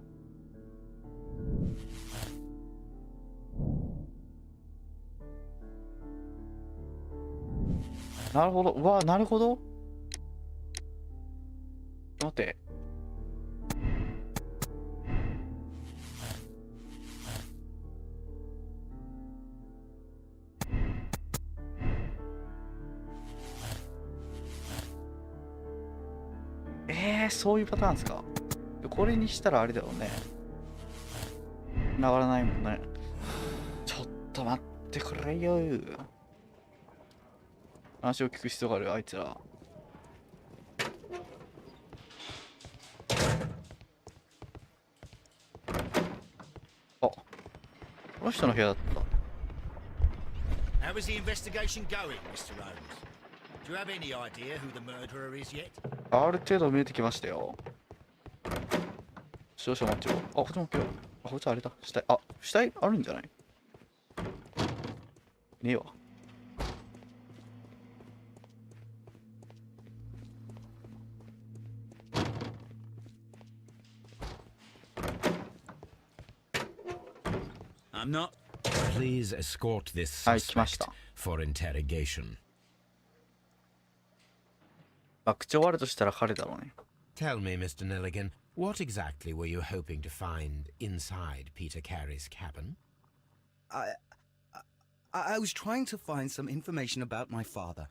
なるほど。うわ、なるほど。待って。そういうパターンですか。これにしたらあれだろうね。繋がらないもんね。ちょっと待ってくれよ。話を聞く必要がある、あいつら。の人の部屋だった。How is the investigation going, Mr. Holmes? Do you have any idea who the murderer is yet? ある程度見えてきましたよ。少々お待ちを。あ、こっちも来る。あ、こっちあれだ。死体。あ、死体あるんじゃない？ねえわ。I'm not. Please escort this はい、来まし suspect た。 for interrogation. まあ、口終わるとしたら彼だろうね。Tell me, Mr. Nelligan, what exactly were you hoping to find inside Peter Carey's cabin? I was trying to find some information about my father.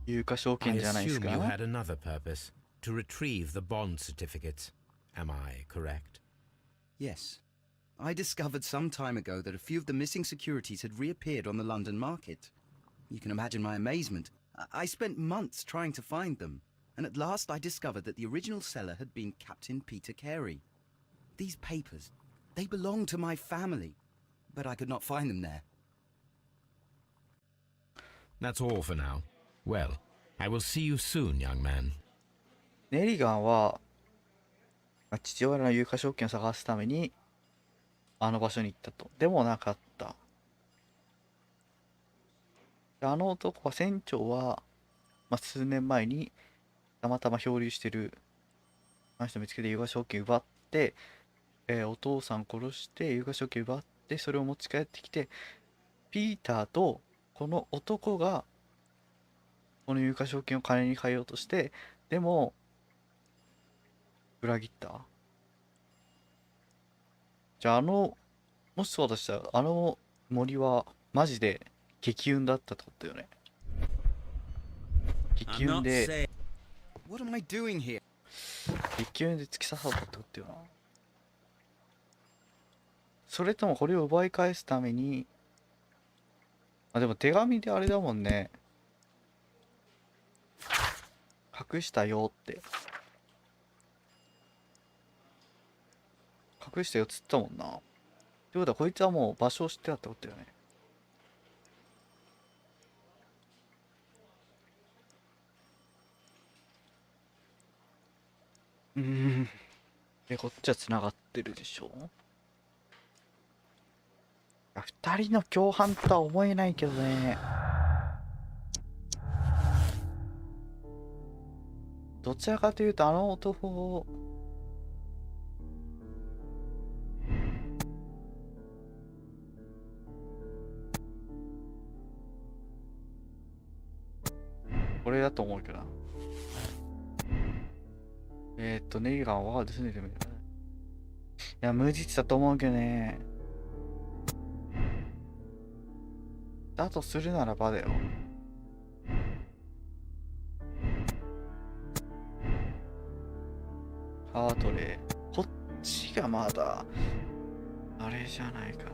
有価証 I 券じゃないです assume you か。 had another purpose, to retrieve the bond certificates. Am I correct? Yes. I discovered some time ago that a few of the missing securities had reappeared on the London market. You can imagine my amazement. I spent months trying to find them, and at last I discovered that the original seller had been Captain Peter Carey. These papers, they belong to my family, but I could not find them there. That's all for now. Well, I will see you soon, young man. ネリガンは、まあ父親の有価証券を探すためにあの場所に行ったと。でもなかった。であの男は、船長は、まあ、数年前にたまたま漂流してるあの人を見つけて有価証券奪って、お父さん殺して有価証券奪ってそれを持ち帰ってきて、ピーターとこの男がこの有価証券を金に換えようとして、でも裏切った。じゃあもしそうだとしたらあの森はマジで激運だったってことよね。激 I'm 運 not で saying. What am I doing here? 激運で突き刺さったってことよな。それともこれを奪い返すために、あ、でも手紙であれだもんね。隠したよって。隠したよっつったもんな。ってことはこいつはもう場所を知ってたってことだよね。で、こっちは繋がってるでしょ。二人の共犯とは思えないけどね。どちらかというとあの男をこれだと思うけどな。ネイガンはですね、でもいや、無実だと思うけどね。だとするならばだよ。ハートレー。こっちがまだ、あれじゃないかな。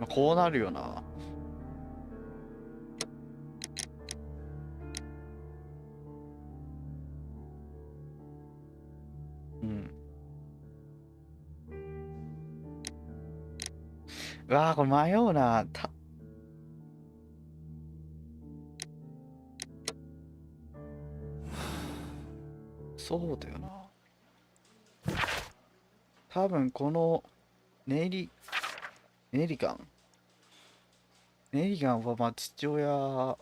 まあ、こうなるよな。うん。うわー、これ迷うな。そうだよな。多分このネリガンはまあ父親が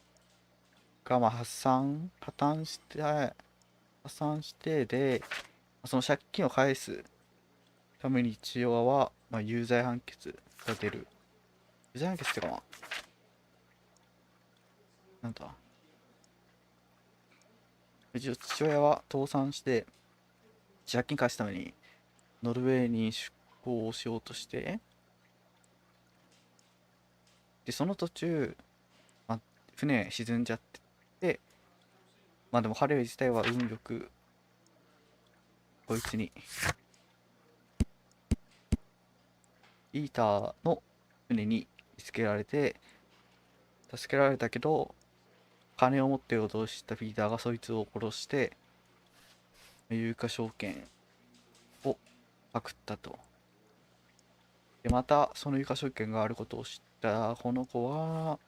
まあ破産してで、その借金を返すために父親はまあ有罪判決が出る。有罪判決ってかまあなんだ、一応父親は倒産して借金返すためにノルウェーに出航しようとして、でその途中、まあ、船沈んじゃってて、まあでも彼自体は運よくこいつにイーターの船につけられて、助けられたけど、金を持って脅したフィーダーがそいつを殺して、有価証券をパクったと。で、またその有価証券があることを知ったこの子は、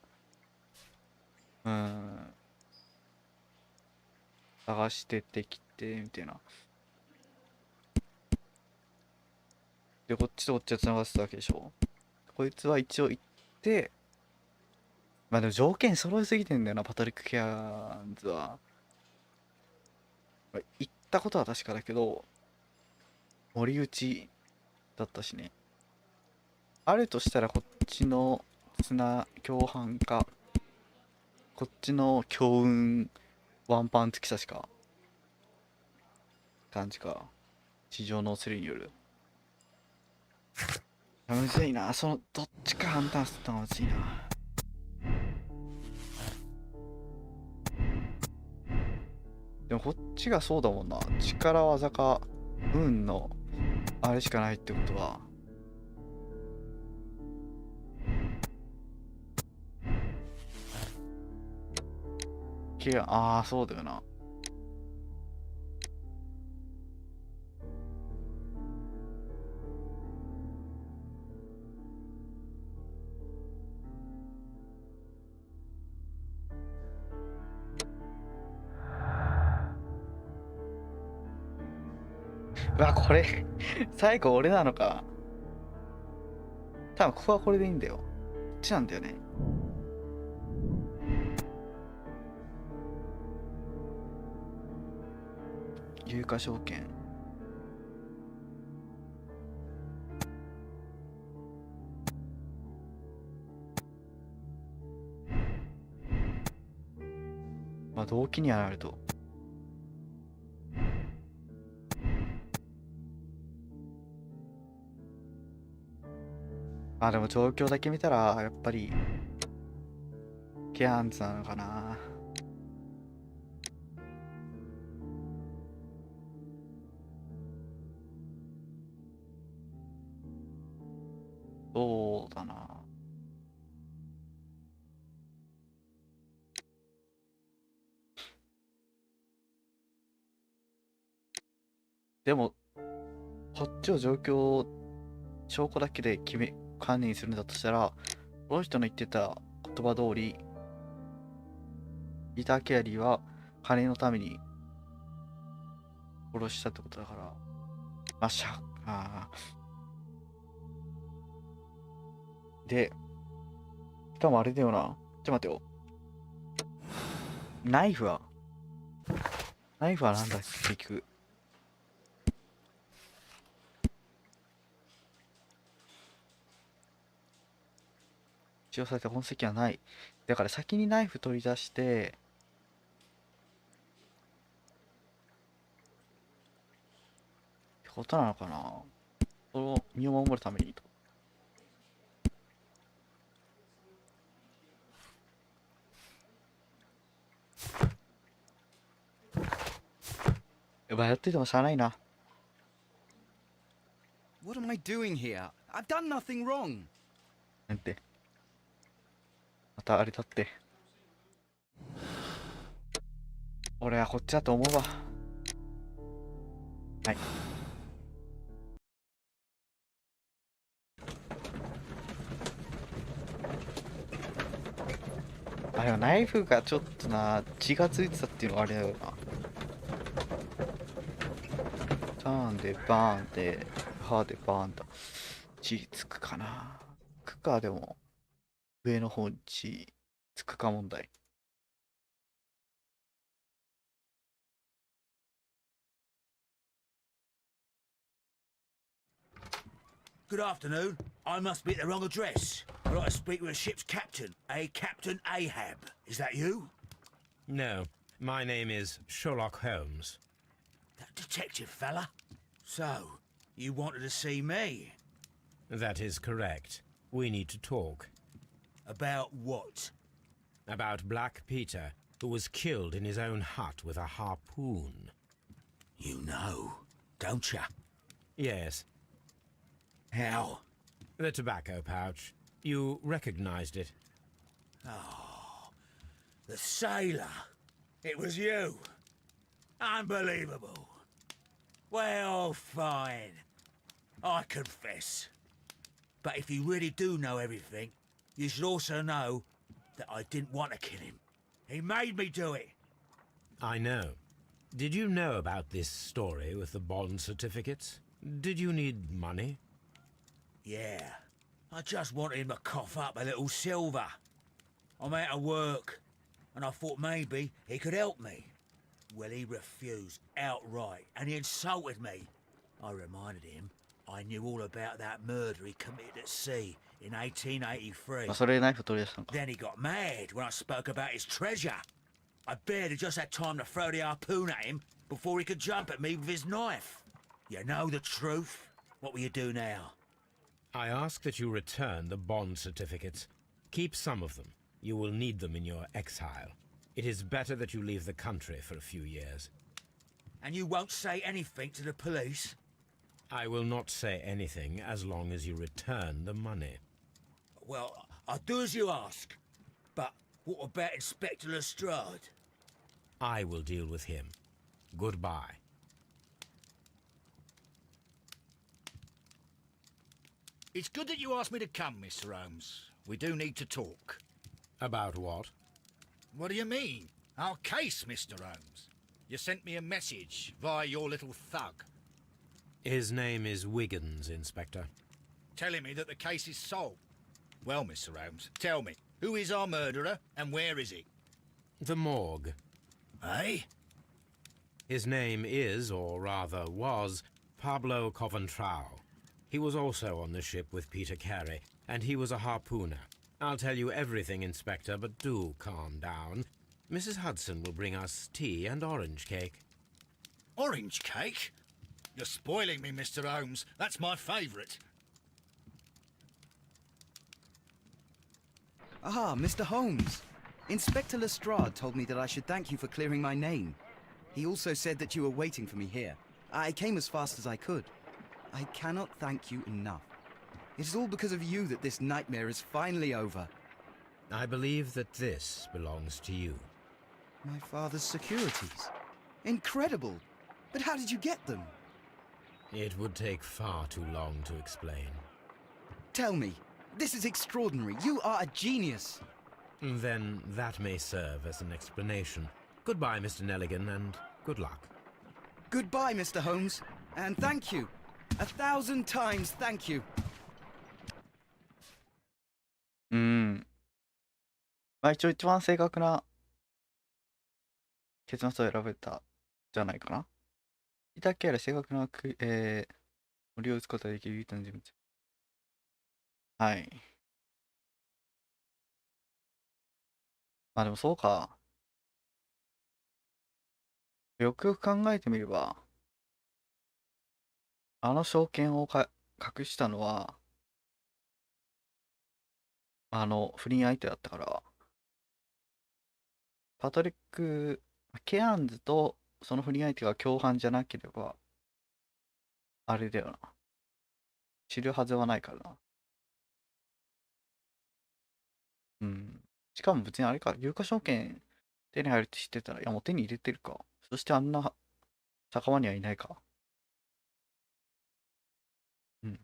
探しててきて、みたいな。で、こっちとこっちは繋がってたわけでしょ。こいつは一応行って、まあでも条件揃いすぎてんだよな、パトリック・ケアンズは。行ったことは確かだけど、森内だったしね。あるとしたらこっちの共犯か、こっちの強運ワンパン突き刺しか。感じか。地上のスリによる。むずいな。どっちか判断するのがむずいな。でもこっちがそうだもんな。力技か運のあれしかないってことは。ああ、そうだよな。うわ、これ最後俺なのか。多分ここはこれでいいんだよ。こっちなんだよね。有価証券。まあ動機にはなると。まあでも状況だけ見たらやっぱりケアンズなのかな。そうだな。でもこっちを証拠だけで観念するんだとしたら、この人の言ってた言葉通り、ピーター・ケアリーは金のために殺したってことだから、まあ、で、しかもあれだよな。ちょっと待ってよ。ナイフはなんだ結局。使用された痕跡はない。だから先にナイフ取り出して、ってことなのかな。その身を守るためにと。やっててもしゃあないな。What am I doing here? I've done nothing wrong. なんて。またあれだって。俺はこっちだと思うわ。はい。あれはナイフがちょっとな、血がついてたっていうのがあれだよな。ターンでバーンで、ハーでバーンだ。血つくかな。つくか、でも、上の方に血つくか問題。Good afternoon. I must be at the wrong address. I'd like to speak with a ship's captain, a Captain Ahab. Is that you? No, my name is Sherlock Holmes. That detective fella? So, you wanted to see me? That is correct. We need to talk. About what? About Black Peter, who was killed in his own hut with a harpoon. You know, don't ya? Yes. How? The tobacco pouch. You recognized it. Oh, the sailor. It was you. Unbelievable. Well, fine. I confess. But if you really do know everything, you should also know that I didn't want to kill him. He made me do it. I know. Did you know about this story with the bond certificates? Did you need money? Yeah. I just wanted him to cough up a little silver. I'm out of work, and I thought maybe he could help me. Well, he refused outright, and he insulted me. I reminded him I knew all about that murder he committed at sea in 1883. あ、それでナイフ取り出したのか。 Then he got mad when I spoke about his treasure. I barely just had time to throw the harpoon at him before he could jump at me with his knife. You know the truth. What will you do now? I ask that you return the bond certificates. Keep some of them. You will need them in your exile. It is better that you leave the country for a few years. And you won't say anything to the police? I will not say anything as long as you return the money. Well, I'll do as you ask. But what about Inspector Lestrade? I will deal with him. Goodbye. It's good that you asked me to come, Mr. Holmes. We do need to talk. About what? What do you mean? Our case, Mr. Holmes. You sent me a message via your little thug, His name is Wiggins, Inspector. telling me that the case is solved. Well, Mr. Holmes, tell me, who is our murderer and where is he? The morgue. Eh? His name is, or rather was, Pablo Coventrao. He was also on the ship with Peter Carey, and he was a harpooner. I'll tell you everything, Inspector, but do calm down. Mrs. Hudson will bring us tea and orange cake. Orange cake? You're spoiling me, Mr. Holmes. That's my favourite. Ah, Mr. Holmes. Inspector Lestrade told me that I should thank you for clearing my name. He also said that you were waiting for me here. I came as fast as I could. I cannot thank you enough. It is all because of you that this nightmare is finally over. I believe that this belongs to you. My father's securities. Incredible! But how did you get them? It would take far too long to explain. Tell me. This is extraordinary. You are a genius. Then that may serve as an explanation. Goodbye, Mr. Nelligan, and good luck. Goodbye, Mr. Holmes. And thank you. 1,000 times thank you. まあ一応一番正確な結末を選べたじゃないかな。いたけある正確な森を打つことができる唯一の人物。はい。まあでもそうか。よくよく考えてみれば、あの証券を隠したのは、不倫相手だったから、パトリック・ケアンズとその不倫相手が共犯じゃなければ、あれだよな。知るはずはないからな。うん。しかも別にあれか、有価証券手に入るって知ってたら、いやもう手に入れてるか。そしてあんな酒場にはいないか。うん。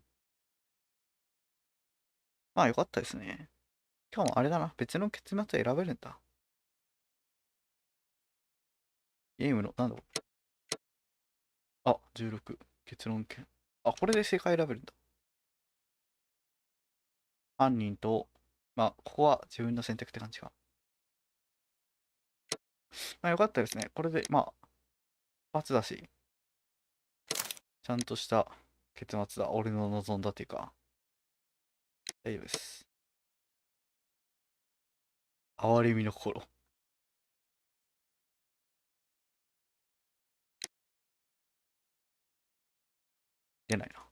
まあよかったですね。しかもあれだな、別の結末選べるんだ。ゲームの、なんだろう。あ、16。結論権。あ、これで正解選べるんだ。犯人と、まあ、ここは自分の選択って感じか。まあ、よかったですね。これで、まあ、一発だし、ちゃんとした結末だ。俺の望んだっていうか、大丈夫です。哀れみの心。出ないな。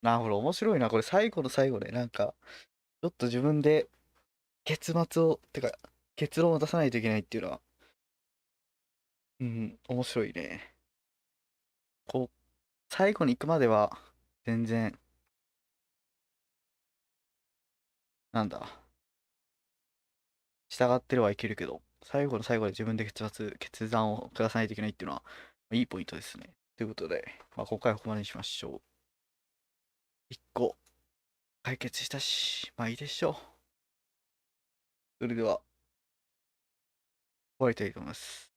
なるほど、面白いな。これ最後の最後で、なんか、ちょっと自分で結末を、てか、結論を出さないといけないっていうのは、面白いね。こう、最後に行くまでは、全然、なんだ、従ってればいけるけど、最後の最後で自分で決断を下さないといけないっていうのは、いいポイントですね。ということで、今回はここまでにしましょう。1個、解決したし、いいでしょう。それでは、終わりたいと思います。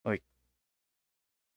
はい。